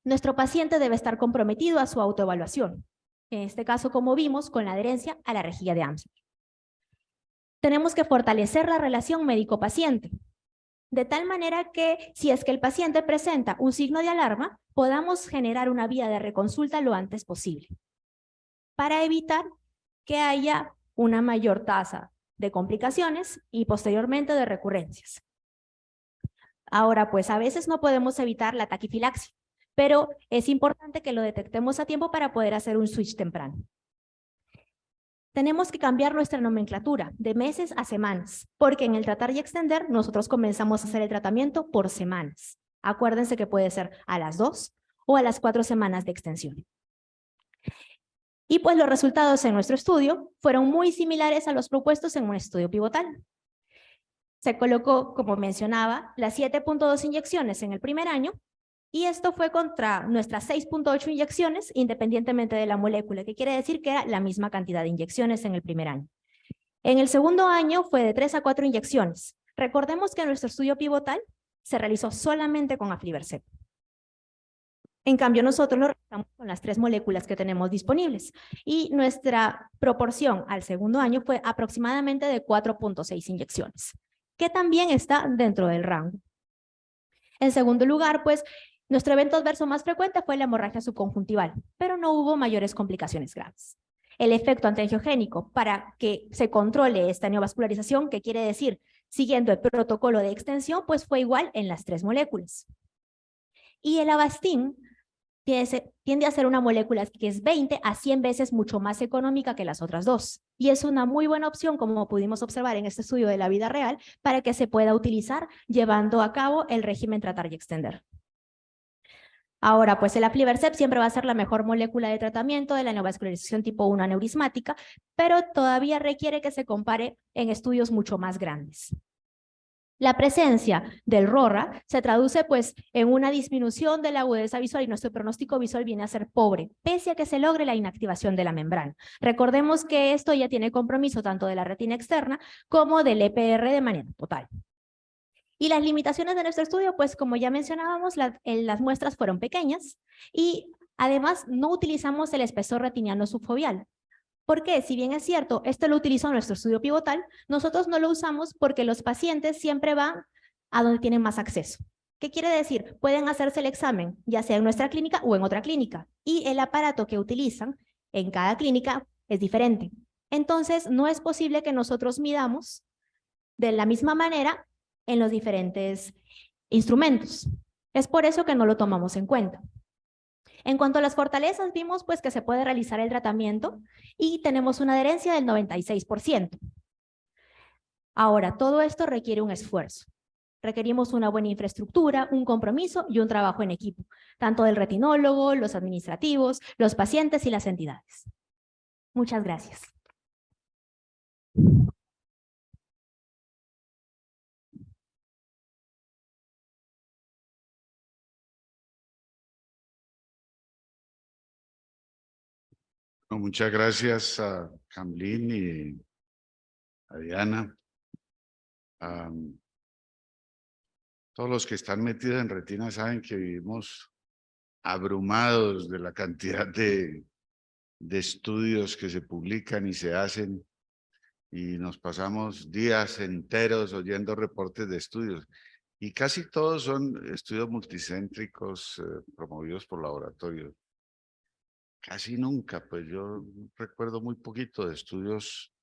Nuestro paciente debe estar comprometido a su autoevaluación, en este caso, como vimos, con la adherencia a la rejilla de Amsler. Tenemos que fortalecer la relación médico-paciente, de tal manera que si es que el paciente presenta un signo de alarma, podamos generar una vía de reconsulta lo antes posible, para evitar que haya una mayor tasa de complicaciones y posteriormente de recurrencias. Ahora, pues a veces no podemos evitar la taquifilaxia, pero es importante que lo detectemos a tiempo para poder hacer un switch temprano. Tenemos que cambiar nuestra nomenclatura de meses a semanas, porque en el tratar y extender nosotros comenzamos a hacer el tratamiento por semanas. Acuérdense que puede ser a las 2 o a las 4 semanas de extensión. Y pues los resultados en nuestro estudio fueron muy similares a los propuestos en un estudio pivotal. Se colocó, como mencionaba, las 7.2 inyecciones en el primer año Y esto fue contra nuestras 6.8 inyecciones, independientemente de la molécula, que quiere decir que era la misma cantidad de inyecciones en el primer año. En el segundo año fue de 3 a 4 inyecciones. Recordemos que nuestro estudio pivotal se realizó solamente con aflibercept. En cambio, nosotros lo realizamos con las 3 moléculas que tenemos disponibles y nuestra proporción al segundo año fue aproximadamente de 4.6 inyecciones, que también está dentro del rango. En segundo lugar, pues, nuestro evento adverso más frecuente fue la hemorragia subconjuntival, pero no hubo mayores complicaciones graves. El efecto antiangiogénico para que se controle esta neovascularización, que quiere decir siguiendo el protocolo de extensión, pues fue igual en las 3 moléculas. Y el Avastin tiende a ser una molécula que es 20 a 100 veces mucho más económica que las otras dos. Y es una muy buena opción, como pudimos observar en este estudio de la vida real, para que se pueda utilizar llevando a cabo el régimen tratar y extender. Ahora, pues el aflibercept siempre va a ser la mejor molécula de tratamiento de la neovascularización tipo 1 aneurismática, pero todavía requiere que se compare en estudios mucho más grandes. La presencia del RORA se traduce pues en una disminución de la agudeza visual y nuestro pronóstico visual viene a ser pobre, pese a que se logre la inactivación de la membrana. Recordemos que esto ya tiene compromiso tanto de la retina externa como del EPR de manera total. Y las limitaciones de nuestro estudio, pues como ya mencionábamos, las muestras fueron pequeñas y además no utilizamos el espesor retiniano subfoveal. Porque, si bien es cierto, esto lo utilizó nuestro estudio pivotal, nosotros no lo usamos porque los pacientes siempre van a donde tienen más acceso. ¿Qué quiere decir? Pueden hacerse el examen, ya sea en nuestra clínica o en otra clínica, y el aparato que utilizan en cada clínica es diferente. Entonces, no es posible que nosotros midamos de la misma manera en los diferentes instrumentos. Es por eso que no lo tomamos en cuenta. En cuanto a las fortalezas, vimos pues que se puede realizar el tratamiento y tenemos una adherencia del 96%. Ahora, todo esto requiere un esfuerzo. Requerimos una buena infraestructura, un compromiso y un trabajo en equipo, tanto del retinólogo, los administrativos, los pacientes y las entidades. Muchas gracias. Muchas gracias a Camlin y a Diana. Todos los que están metidos en retina saben que vivimos abrumados de la cantidad de estudios que se publican y se hacen, y nos pasamos días enteros oyendo reportes de estudios. Y casi todos son estudios multicéntricos promovidos por laboratorios. Casi nunca, pues yo recuerdo muy poquito de estudios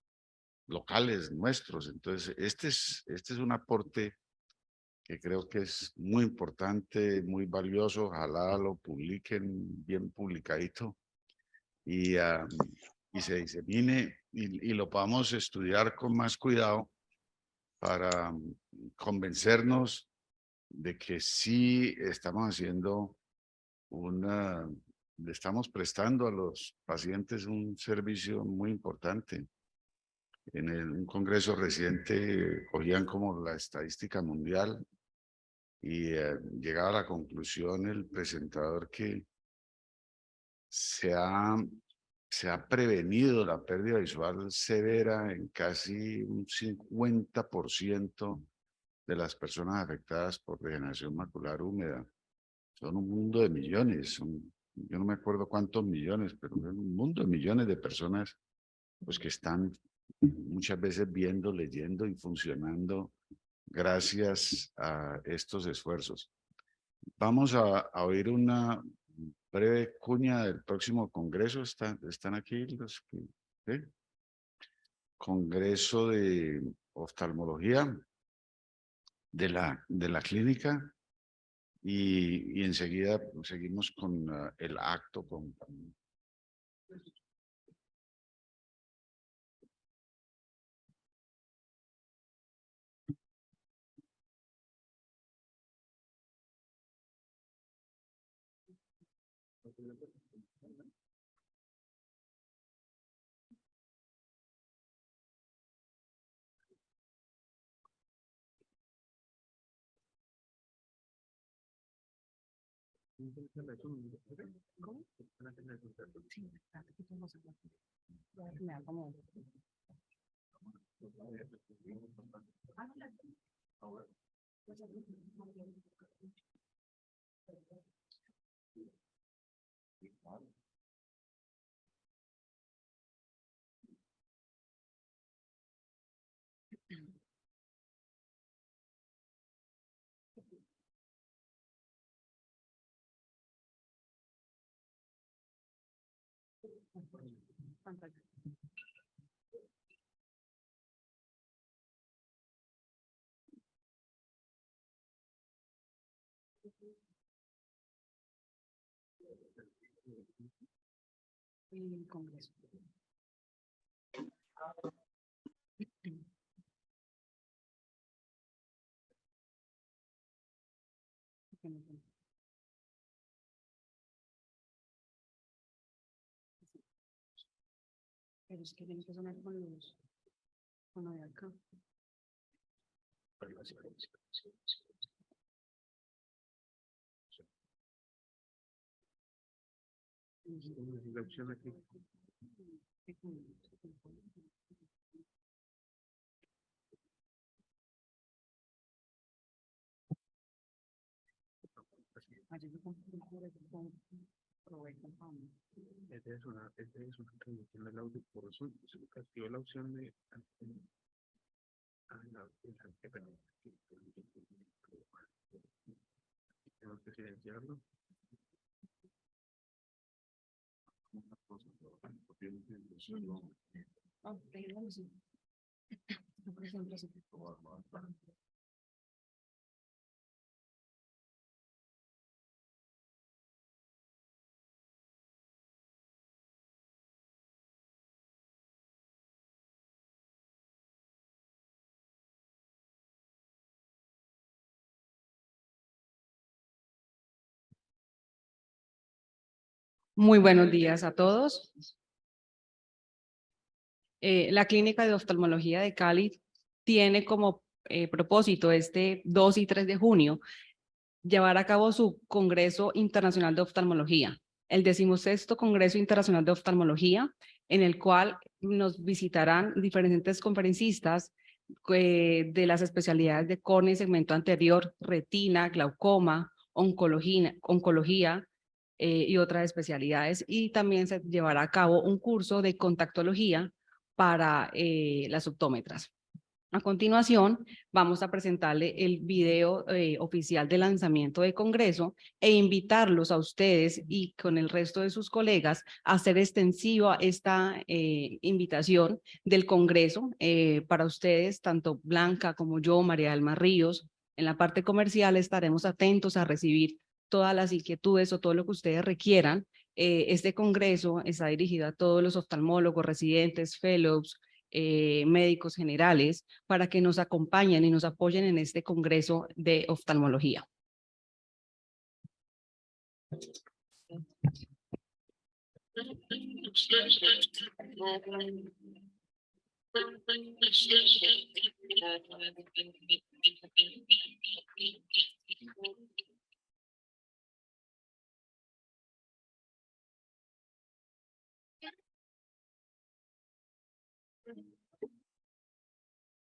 locales nuestros. Entonces, este es un aporte que creo que es muy importante, muy valioso. Ojalá lo publiquen bien publicadito y se disemine y lo podamos estudiar con más cuidado para convencernos de que sí estamos haciendo le estamos prestando a los pacientes un servicio muy importante. En un congreso reciente cogían como la estadística mundial y llegaba a la conclusión el presentador que se ha prevenido la pérdida visual severa en casi un 50% de las personas afectadas por degeneración macular húmeda. Son un mundo de millones, yo no me acuerdo cuántos millones, pero es un mundo de millones de personas pues, que están muchas veces viendo, leyendo y funcionando gracias a estos esfuerzos. Vamos a oír una breve cuña del próximo congreso. ¿Están aquí los que? ¿Sí? Congreso de oftalmología de la clínica y enseguida seguimos con el acto. El Congreso. Pero es que tiene que sonar con lo de acá. La opción aquí. Esta es una transmisión del audio por Zoom. Se activó la opción de tenemos que silenciarlo. Muy buenos días a todos. La Clínica de Oftalmología de Cali tiene como propósito este 2 y 3 de junio llevar a cabo su Congreso Internacional de Oftalmología, el 16º Congreso Internacional de Oftalmología, en el cual nos visitarán diferentes conferencistas de las especialidades de córnea y segmento anterior, retina, glaucoma, oncología y otras especialidades. Y también se llevará a cabo un curso de contactología para las optómetras. A continuación, vamos a presentarle el video oficial de lanzamiento de Congreso e invitarlos a ustedes y con el resto de sus colegas a hacer extensiva esta invitación del Congreso para ustedes, tanto Blanca como yo, María Alma Ríos. En la parte comercial estaremos atentos a recibir todas las inquietudes o todo lo que ustedes requieran. Este Congreso está dirigido a todos los oftalmólogos, residentes, fellows, médicos generales, para que nos acompañen y nos apoyen en este Congreso de Oftalmología.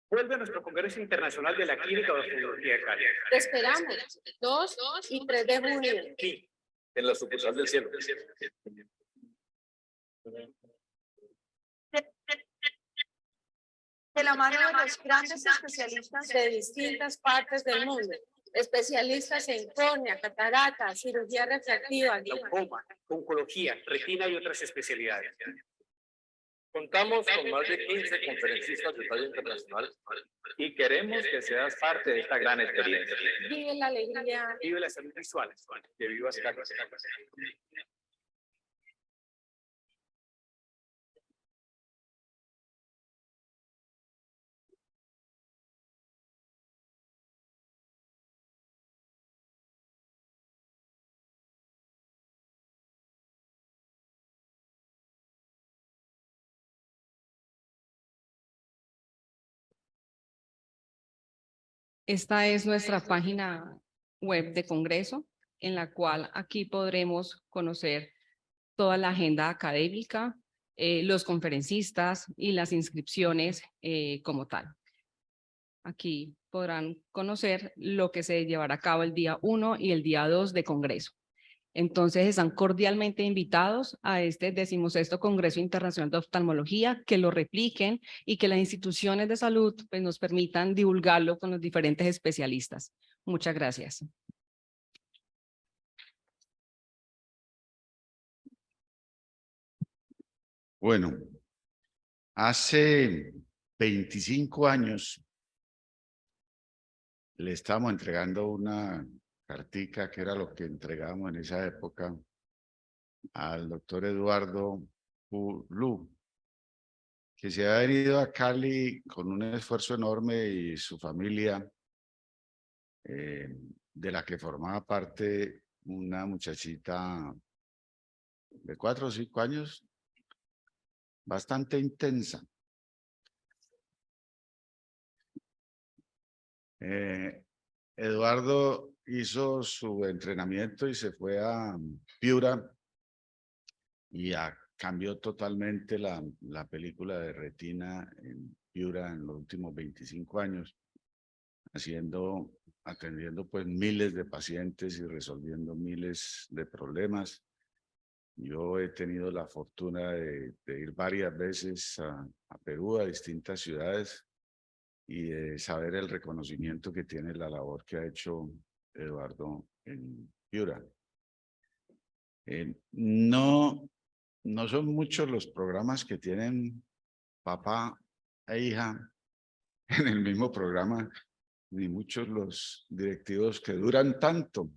Vuelve a nuestro Congreso Internacional de la Clínica de Oftalmología de Cali. Te esperamos 2 y 3 de junio. Sí, en la sucursal del cielo. De la mano de los grandes especialistas de distintas partes del mundo. Especialistas en córnea, catarata, cirugía refractiva, Glaucoma, oncología, retina y otras especialidades. Contamos con más de 15 conferencistas de talla internacional y queremos que seas parte de esta gran experiencia. Vive la alegría. Vive la salud visual. Que vivas Cali. Esta es nuestra página web de Congreso. en la cual aquí podremos conocer toda la agenda académica, los conferencistas y las inscripciones como tal. Aquí podrán conocer lo que se llevará a cabo el día 1 y el día 2 de Congreso. Entonces están cordialmente invitados a este 16º Congreso Internacional de Oftalmología, que lo repliquen y que las instituciones de salud pues, nos permitan divulgarlo con los diferentes especialistas. Muchas gracias. Bueno, hace 25 años le estábamos entregando una cartica, que era lo que entregábamos en esa época, al doctor Eduardo Lu, que se ha venido a Cali con un esfuerzo enorme, y su familia, de la que formaba parte una muchachita de 4 o 5 años, bastante intensa. Eduardo hizo su entrenamiento y se fue a Piura y cambió totalmente la película de retina en Piura en los últimos 25 años, atendiendo pues miles de pacientes y resolviendo miles de problemas. Yo he tenido la fortuna de ir varias veces a Perú, a distintas ciudades, y de saber el reconocimiento que tiene la labor que ha hecho Eduardo en Piura. No son muchos los programas que tienen papá e hija en el mismo programa, ni muchos los directivos que duran tanto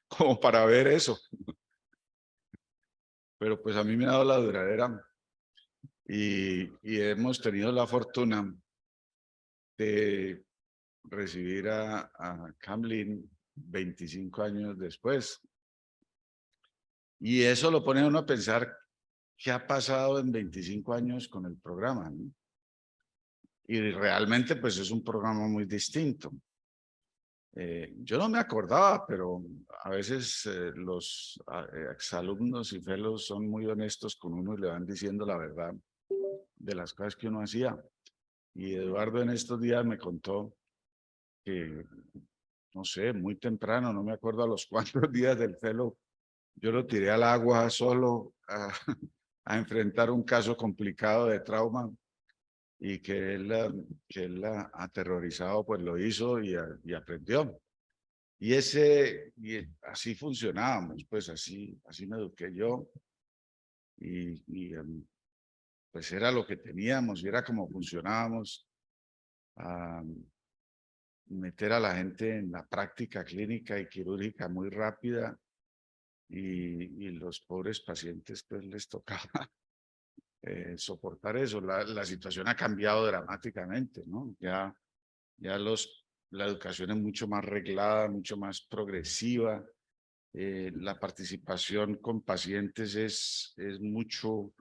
como para ver eso. Pero pues a mí me ha dado la duradera, y hemos tenido la fortuna de recibir a Camlin 25 años después. Y eso lo pone a uno a pensar qué ha pasado en 25 años con el programa, ¿no? Y realmente pues es un programa muy distinto. Yo no me acordaba, pero a veces los exalumnos y fellows son muy honestos con uno y le van diciendo la verdad de las cosas que uno hacía. Y Eduardo en estos días me contó que, no sé, muy temprano, no me acuerdo a los cuantos días del fellow, yo lo tiré al agua solo a enfrentar un caso complicado de trauma, y que él aterrorizado pues lo hizo y aprendió. Y así funcionábamos, pues así me eduqué yo, pues era lo que teníamos y era como funcionábamos. Meter a la gente en la práctica clínica y quirúrgica muy rápida, y los pobres pacientes pues les tocaba soportar eso. La situación ha cambiado dramáticamente, ¿no? Ya la educación es mucho más reglada, mucho más progresiva. La participación con pacientes es mucho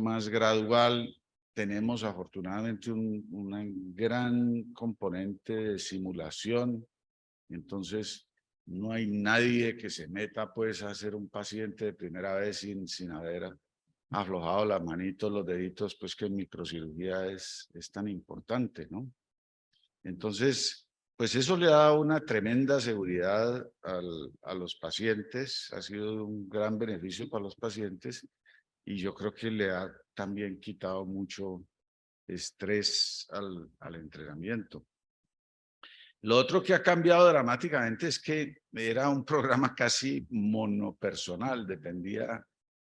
más gradual. Tenemos afortunadamente un gran componente de simulación. Entonces, no hay nadie que se meta pues a ser un paciente de primera vez sin haber aflojado las manitos, los deditos, pues que en microcirugía es tan importante, ¿no? Entonces, pues eso le da una tremenda seguridad a los pacientes, ha sido un gran beneficio para los pacientes, y yo creo que le ha también quitado mucho estrés al entrenamiento. Lo otro que ha cambiado dramáticamente es que era un programa casi monopersonal, dependía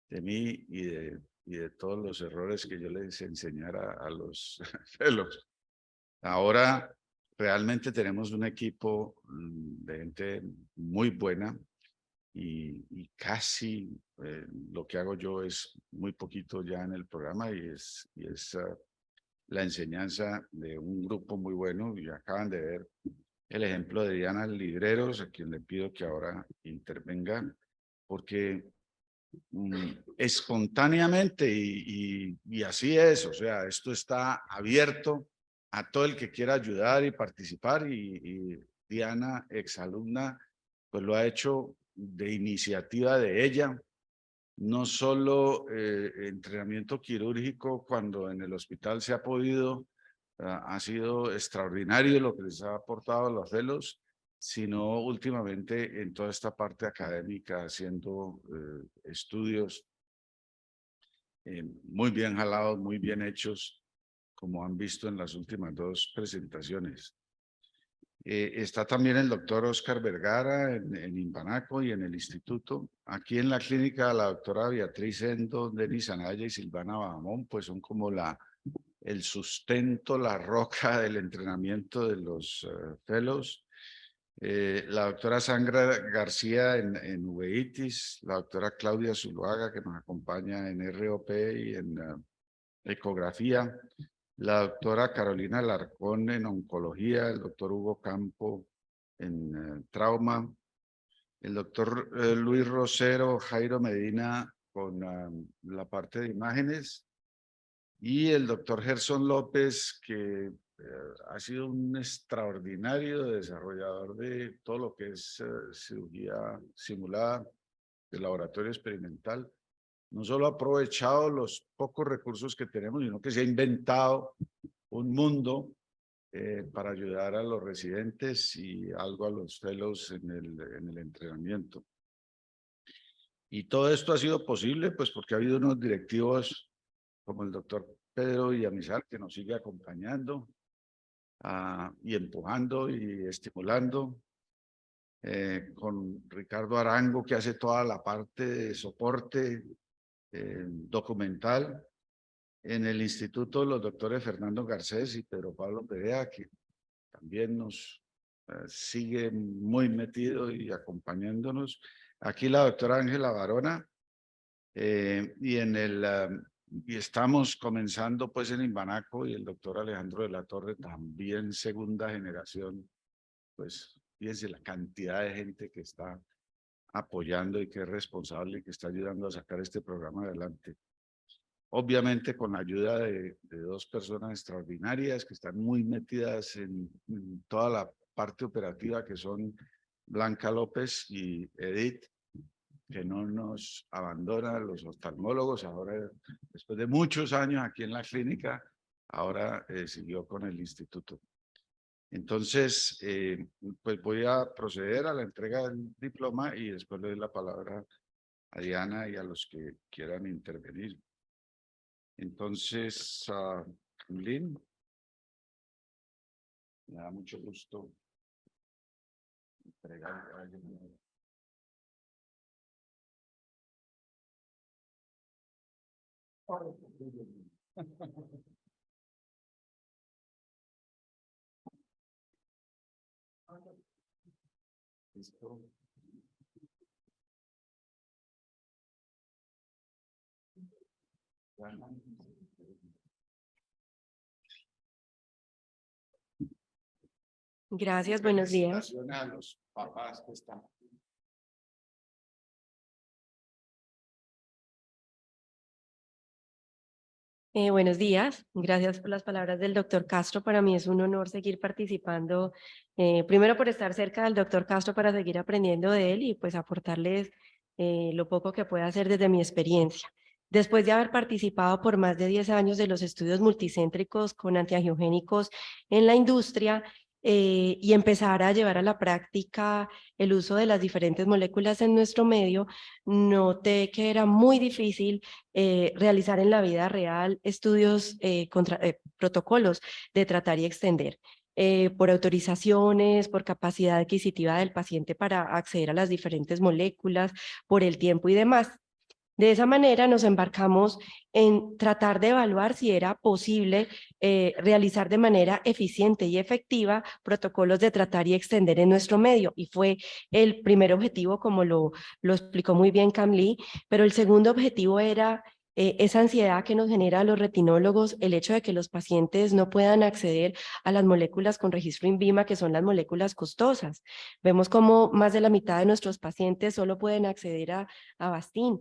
de mí y de todos los errores que yo les enseñara a los fellows. Ahora realmente tenemos un equipo de gente muy buena, y casi lo que hago yo es muy poquito ya en el programa, y es la enseñanza de un grupo muy bueno, y acaban de ver el ejemplo de Diana Libreros, a quien le pido que ahora intervenga, porque espontáneamente, y así es, o sea, esto está abierto a todo el que quiera ayudar y participar, y Diana, exalumna, pues lo ha hecho de iniciativa de ella, no solo entrenamiento quirúrgico cuando en el hospital se ha podido, ha sido extraordinario lo que les ha aportado a los fellows, sino últimamente en toda esta parte académica, haciendo estudios muy bien jalados, muy bien hechos, como han visto en las últimas dos presentaciones. Está también el doctor Oscar Vergara en Imbanaco y en el instituto. Aquí en la clínica la doctora Beatriz Endo, Denis Anaya y Silvana Bajamón, pues son como el sustento, la roca del entrenamiento de los fellows. La doctora Sandra García en uveitis, la doctora Claudia Zuluaga que nos acompaña en ROP y en ecografía, la doctora Carolina Alarcón en oncología, el doctor Hugo Campo en trauma, el doctor Luis Rosero, Jairo Medina con la parte de imágenes y el doctor Gerson López que ha sido un extraordinario desarrollador de todo lo que es cirugía simulada de laboratorio experimental. No solo ha aprovechado los pocos recursos que tenemos, sino que se ha inventado un mundo para ayudar a los residentes y algo a los fellows en el entrenamiento. Y todo esto ha sido posible pues porque ha habido unos directivos como el doctor Pedro Villamizar que nos sigue acompañando y empujando y estimulando, con Ricardo Arango que hace toda la parte de soporte documental, en el instituto los doctores Fernando Garcés y Pedro Pablo Perea que también nos sigue muy metido y acompañándonos. Aquí la doctora Ángela Barona y estamos comenzando pues en Imbanaco y el doctor Alejandro de la Torre también segunda generación, pues fíjense la cantidad de gente que está apoyando y que es responsable y que está ayudando a sacar este programa adelante. Obviamente con la ayuda de dos personas extraordinarias que están muy metidas en toda la parte operativa que son Blanca López y Edith, que no nos abandonan los oftalmólogos, ahora después de muchos años aquí en la clínica, ahora siguió con el instituto. Entonces, pues voy a proceder a la entrega del diploma y después le doy la palabra a Diana y a los que quieran intervenir. Entonces, Lynn, me da mucho gusto entregar a alguien. ¿Listo? Gracias, buenos días. A los papás que están. Buenos días, gracias por las palabras del doctor Castro. Para mí es un honor seguir participando, primero por estar cerca del doctor Castro para seguir aprendiendo de él y pues aportarles lo poco que pueda hacer desde mi experiencia. Después de haber participado por más de 10 años de los estudios multicéntricos con antiangiogénicos en la industria, y empezar a llevar a la práctica el uso de las diferentes moléculas en nuestro medio, noté que era muy difícil realizar en la vida real estudios, protocolos de tratar y extender. Por autorizaciones, por capacidad adquisitiva del paciente para acceder a las diferentes moléculas, por el tiempo y demás. De esa manera nos embarcamos en tratar de evaluar si era posible realizar de manera eficiente y efectiva protocolos de tratar y extender en nuestro medio. Y fue el primer objetivo, como lo explicó muy bien Cam Lee, pero el segundo objetivo era esa ansiedad que nos genera a los retinólogos, el hecho de que los pacientes no puedan acceder a las moléculas con registro INVIMA, que son las moléculas costosas. Vemos como más de la mitad de nuestros pacientes solo pueden acceder a Avastin,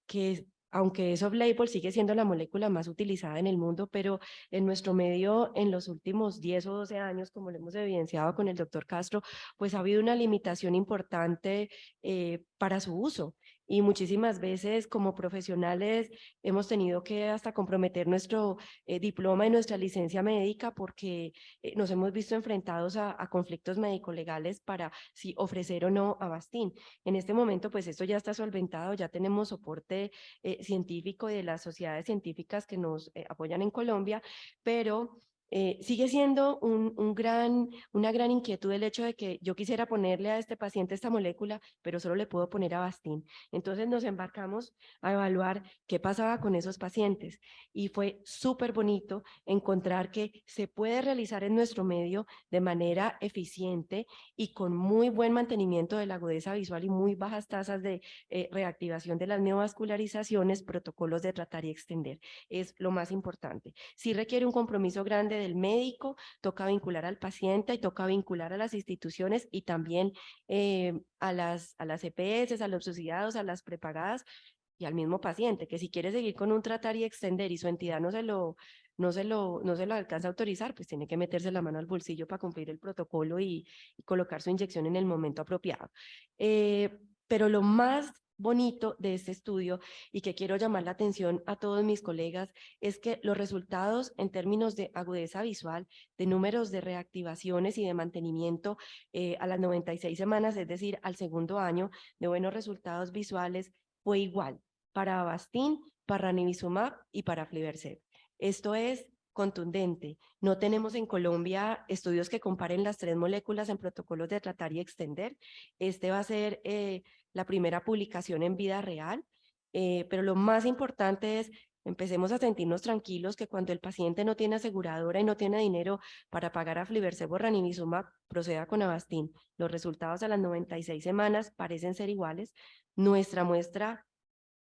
que aunque es off-label, sigue siendo la molécula más utilizada en el mundo, pero en nuestro medio, en los últimos 10 o 12 años, como lo hemos evidenciado con el doctor Castro, pues ha habido una limitación importante para su uso. Y muchísimas veces como profesionales hemos tenido que hasta comprometer nuestro diploma y nuestra licencia médica porque nos hemos visto enfrentados a conflictos médico-legales para si ofrecer o no Avastin. En este momento, pues esto ya está solventado, ya tenemos soporte científico y de las sociedades científicas que nos apoyan en Colombia, pero sigue siendo una gran inquietud el hecho de que yo quisiera ponerle a este paciente esta molécula, pero solo le puedo poner Avastin. Entonces nos embarcamos a evaluar qué pasaba con esos pacientes y fue súper bonito encontrar que se puede realizar en nuestro medio de manera eficiente y con muy buen mantenimiento de la agudeza visual y muy bajas tasas de reactivación de las neovascularizaciones, protocolos de tratar y extender. Es lo más importante. Sí requiere un compromiso grande del médico, toca vincular al paciente y toca vincular a las instituciones y también a las EPS, a los subsidiados, a las prepagadas y al mismo paciente, que si quiere seguir con un tratar y extender y su entidad no se lo alcanza a autorizar, pues tiene que meterse la mano al bolsillo para cumplir el protocolo y colocar su inyección en el momento apropiado. Pero lo más bonito de este estudio y que quiero llamar la atención a todos mis colegas es que los resultados en términos de agudeza visual, de números de reactivaciones y de mantenimiento a las 96 semanas, es decir, al segundo año de buenos resultados visuales, fue igual para Avastin, para ranibizumab y para aflibercept. Esto es contundente. No tenemos en Colombia estudios que comparen las 3 moléculas en protocolos de tratar y extender. Este va a ser la primera publicación en vida real, pero lo más importante es empecemos a sentirnos tranquilos que cuando el paciente no tiene aseguradora y no tiene dinero para pagar aflibercept o ranibizumab, proceda con Avastin. Los resultados a las 96 semanas parecen ser iguales. Nuestra muestra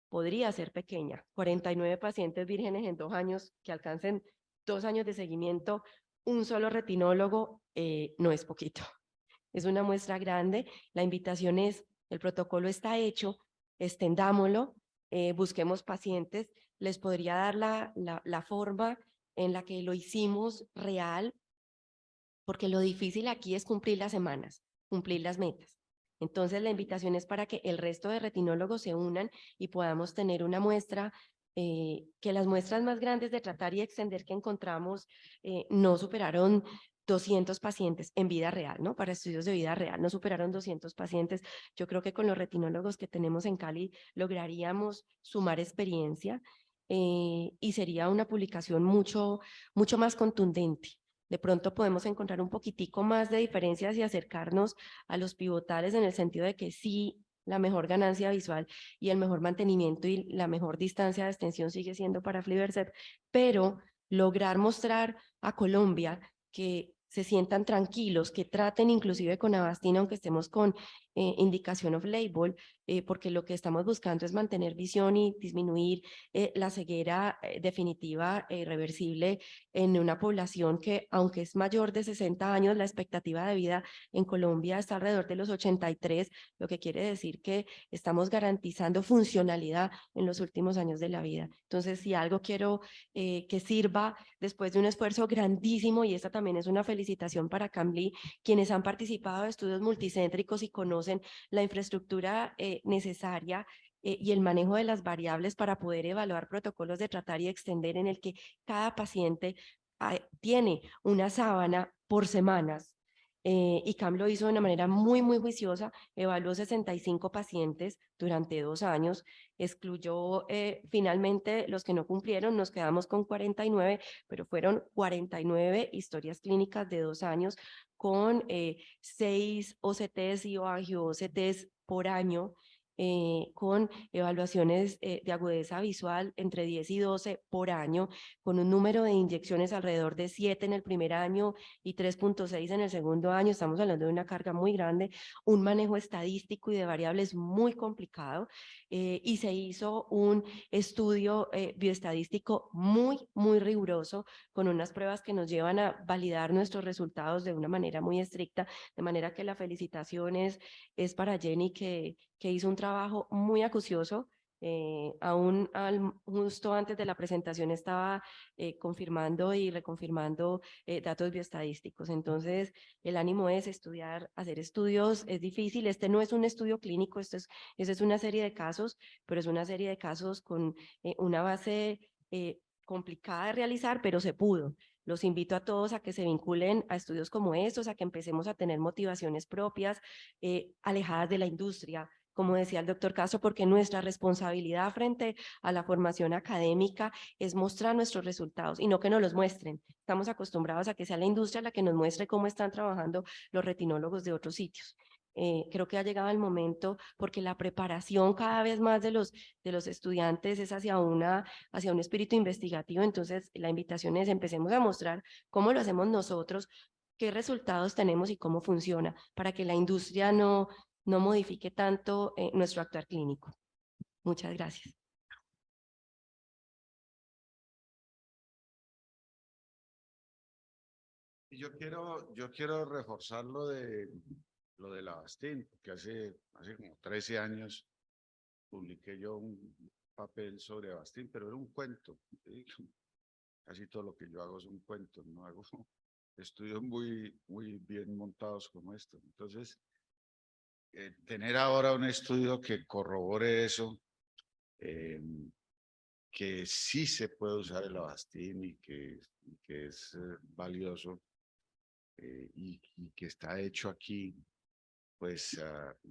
podría ser pequeña. 49 pacientes vírgenes en 2 años que alcancen 2 años de seguimiento, un solo retinólogo, no es poquito. Es una muestra grande. La invitación es, el protocolo está hecho, extendámoslo, busquemos pacientes. Les podría dar la forma en la que lo hicimos real, porque lo difícil aquí es cumplir las semanas, cumplir las metas. Entonces la invitación es para que el resto de retinólogos se unan y podamos tener una muestra, que las muestras más grandes de tratar y extender que encontramos no superaron 200 pacientes en vida real, ¿no? Para estudios de vida real, no superaron 200 pacientes. Yo creo que con los retinólogos que tenemos en Cali lograríamos sumar experiencia y sería una publicación mucho más contundente. De pronto podemos encontrar un poquitico más de diferencias y acercarnos a los pivotales en el sentido de que sí, la mejor ganancia visual y el mejor mantenimiento y la mejor distancia de extensión sigue siendo para aflibercept, pero lograr mostrar a Colombia que se sientan tranquilos, que traten inclusive con Avastin, aunque estemos con indicación off-label, porque lo que estamos buscando es mantener visión y disminuir la ceguera definitiva e irreversible en una población que, aunque es mayor de 60 años, la expectativa de vida en Colombia está alrededor de los 83, lo que quiere decir que estamos garantizando funcionalidad en los últimos años de la vida. Entonces, si algo quiero que sirva después de un esfuerzo grandísimo, y esta también es una felicitación para CAMLI, quienes han participado de estudios multicéntricos y conocen la infraestructura necesaria y el manejo de las variables para poder evaluar protocolos de tratar y extender en el que cada paciente tiene una sábana por semanas. Y CAM lo hizo de una manera muy juiciosa, evaluó 65 pacientes durante 2 años, excluyó finalmente los que no cumplieron, nos quedamos con 49, pero fueron 49 historias clínicas de 2 años con 6 OCTs y angio-OCTs por año, con evaluaciones de agudeza visual entre 10 y 12 por año, con un número de inyecciones alrededor de 7 en el primer año y 3.6 en el segundo año. Estamos hablando de una carga muy grande, un manejo estadístico y de variables muy complicado, y se hizo un estudio bioestadístico muy riguroso, con unas pruebas que nos llevan a validar nuestros resultados de una manera muy estricta, de manera que la felicitación es para Jenny, que hizo un trabajo muy acucioso Justo antes de la presentación estaba confirmando y reconfirmando datos bioestadísticos. Entonces, el ánimo es estudiar, hacer estudios. Es difícil. Este no es un estudio clínico, esta es una serie de casos, pero es una serie de casos con una base complicada de realizar, pero se pudo. Los invito a todos a que se vinculen a estudios como estos, a que empecemos a tener motivaciones propias, alejadas de la industria, como decía el doctor Castro, porque nuestra responsabilidad frente a la formación académica es mostrar nuestros resultados y no que nos los muestren. Estamos acostumbrados a que sea la industria la que nos muestre cómo están trabajando los retinólogos de otros sitios. Creo que ha llegado el momento porque la preparación cada vez más de los estudiantes es hacia un espíritu investigativo. Entonces, la invitación es empecemos a mostrar cómo lo hacemos nosotros, qué resultados tenemos y cómo funciona, para que la industria no modifique tanto nuestro actuar clínico. Muchas gracias. Yo quiero reforzar lo del Avastin, porque hace como 13 años publiqué yo un papel sobre Avastin, pero era un cuento. ¿Sí? Casi todo lo que yo hago es un cuento, no hago estudios muy bien montados como esto. Entonces, tener ahora un estudio que corrobore eso, que sí se puede usar el Avastin y que es valioso y que está hecho aquí, pues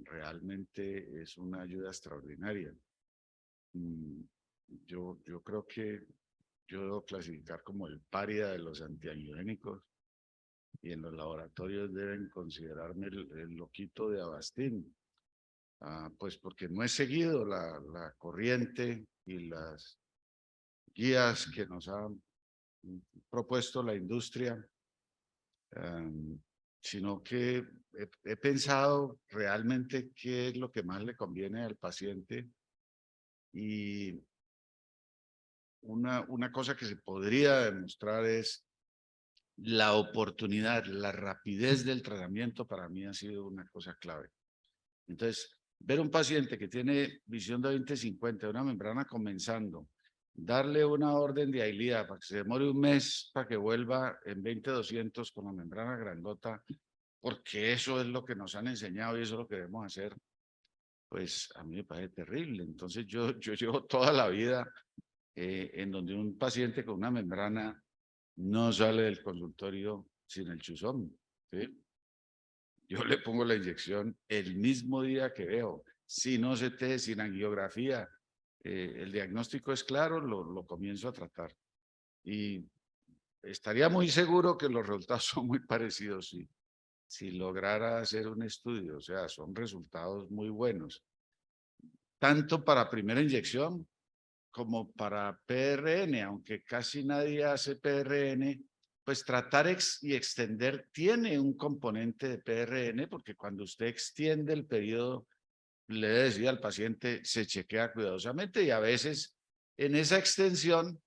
realmente es una ayuda extraordinaria. Yo creo que yo debo clasificar como el paria de los antiangiogénicos y en los laboratorios deben considerarme el loquito de Avastin, pues porque no he seguido la corriente y las guías que nos ha propuesto la industria, sino que he pensado realmente qué es lo que más le conviene al paciente y una cosa que se podría demostrar es la oportunidad, la rapidez del tratamiento para mí ha sido una cosa clave. Entonces, ver un paciente que tiene visión de 20/50, una membrana comenzando, darle una orden de Eylea para que se demore un mes para que vuelva en 20/200 con la membrana grandota, porque eso es lo que nos han enseñado y eso es lo que debemos hacer, pues a mí me parece terrible. Entonces yo llevo toda la vida en donde un paciente con una membrana no sale del consultorio sin el chuzón, ¿sí? Yo le pongo la inyección el mismo día que veo, sin OCT, sin angiografía. El diagnóstico es claro, lo comienzo a tratar. Y estaría muy seguro que los resultados son muy parecidos si lograra hacer un estudio. O sea, son resultados muy buenos. Tanto para primera inyección como para PRN, aunque casi nadie hace PRN, pues tratar y extender tiene un componente de PRN, porque cuando usted extiende el periodo, le decía al paciente, se chequea cuidadosamente y a veces en esa extensión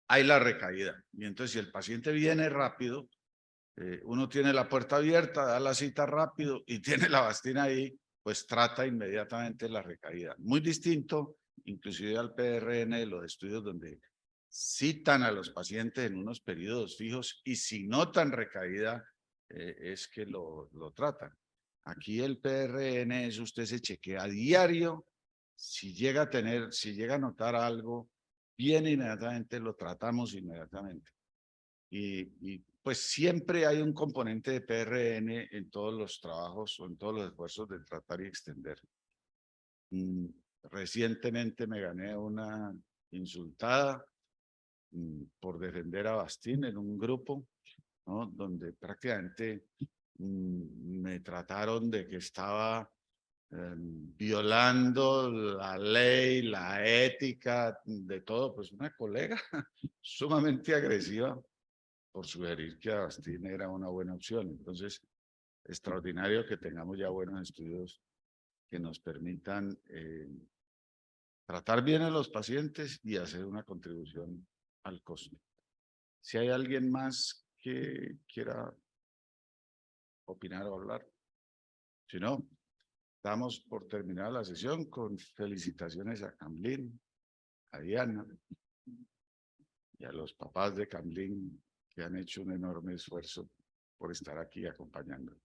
hay la recaída. Y entonces si el paciente viene rápido, uno tiene la puerta abierta, da la cita rápido y tiene la Avastin ahí, pues trata inmediatamente la recaída. Muy distinto, inclusive al PRN de los estudios donde citan a los pacientes en unos periodos fijos y si notan recaída, es que lo tratan. Aquí el PRN es usted se chequea a diario, si llega a notar algo, viene inmediatamente, lo tratamos inmediatamente. Y pues siempre hay un componente de PRN en todos los trabajos o en todos los esfuerzos de tratar y extender. Recientemente me gané una insultada por defender a Avastin en un grupo, ¿no? Donde prácticamente me trataron de que estaba violando la ley, la ética, de todo. Pues una colega sumamente agresiva por sugerir que Avastin era una buena opción. Entonces, extraordinario que tengamos ya buenos estudios que nos permitan tratar bien a los pacientes y hacer una contribución al costo. Si hay alguien más que quiera opinar o hablar, si no, Damos por terminada la sesión con felicitaciones a Camlin, a Diana y a los papás de Camlin que han hecho un enorme esfuerzo por estar aquí acompañando.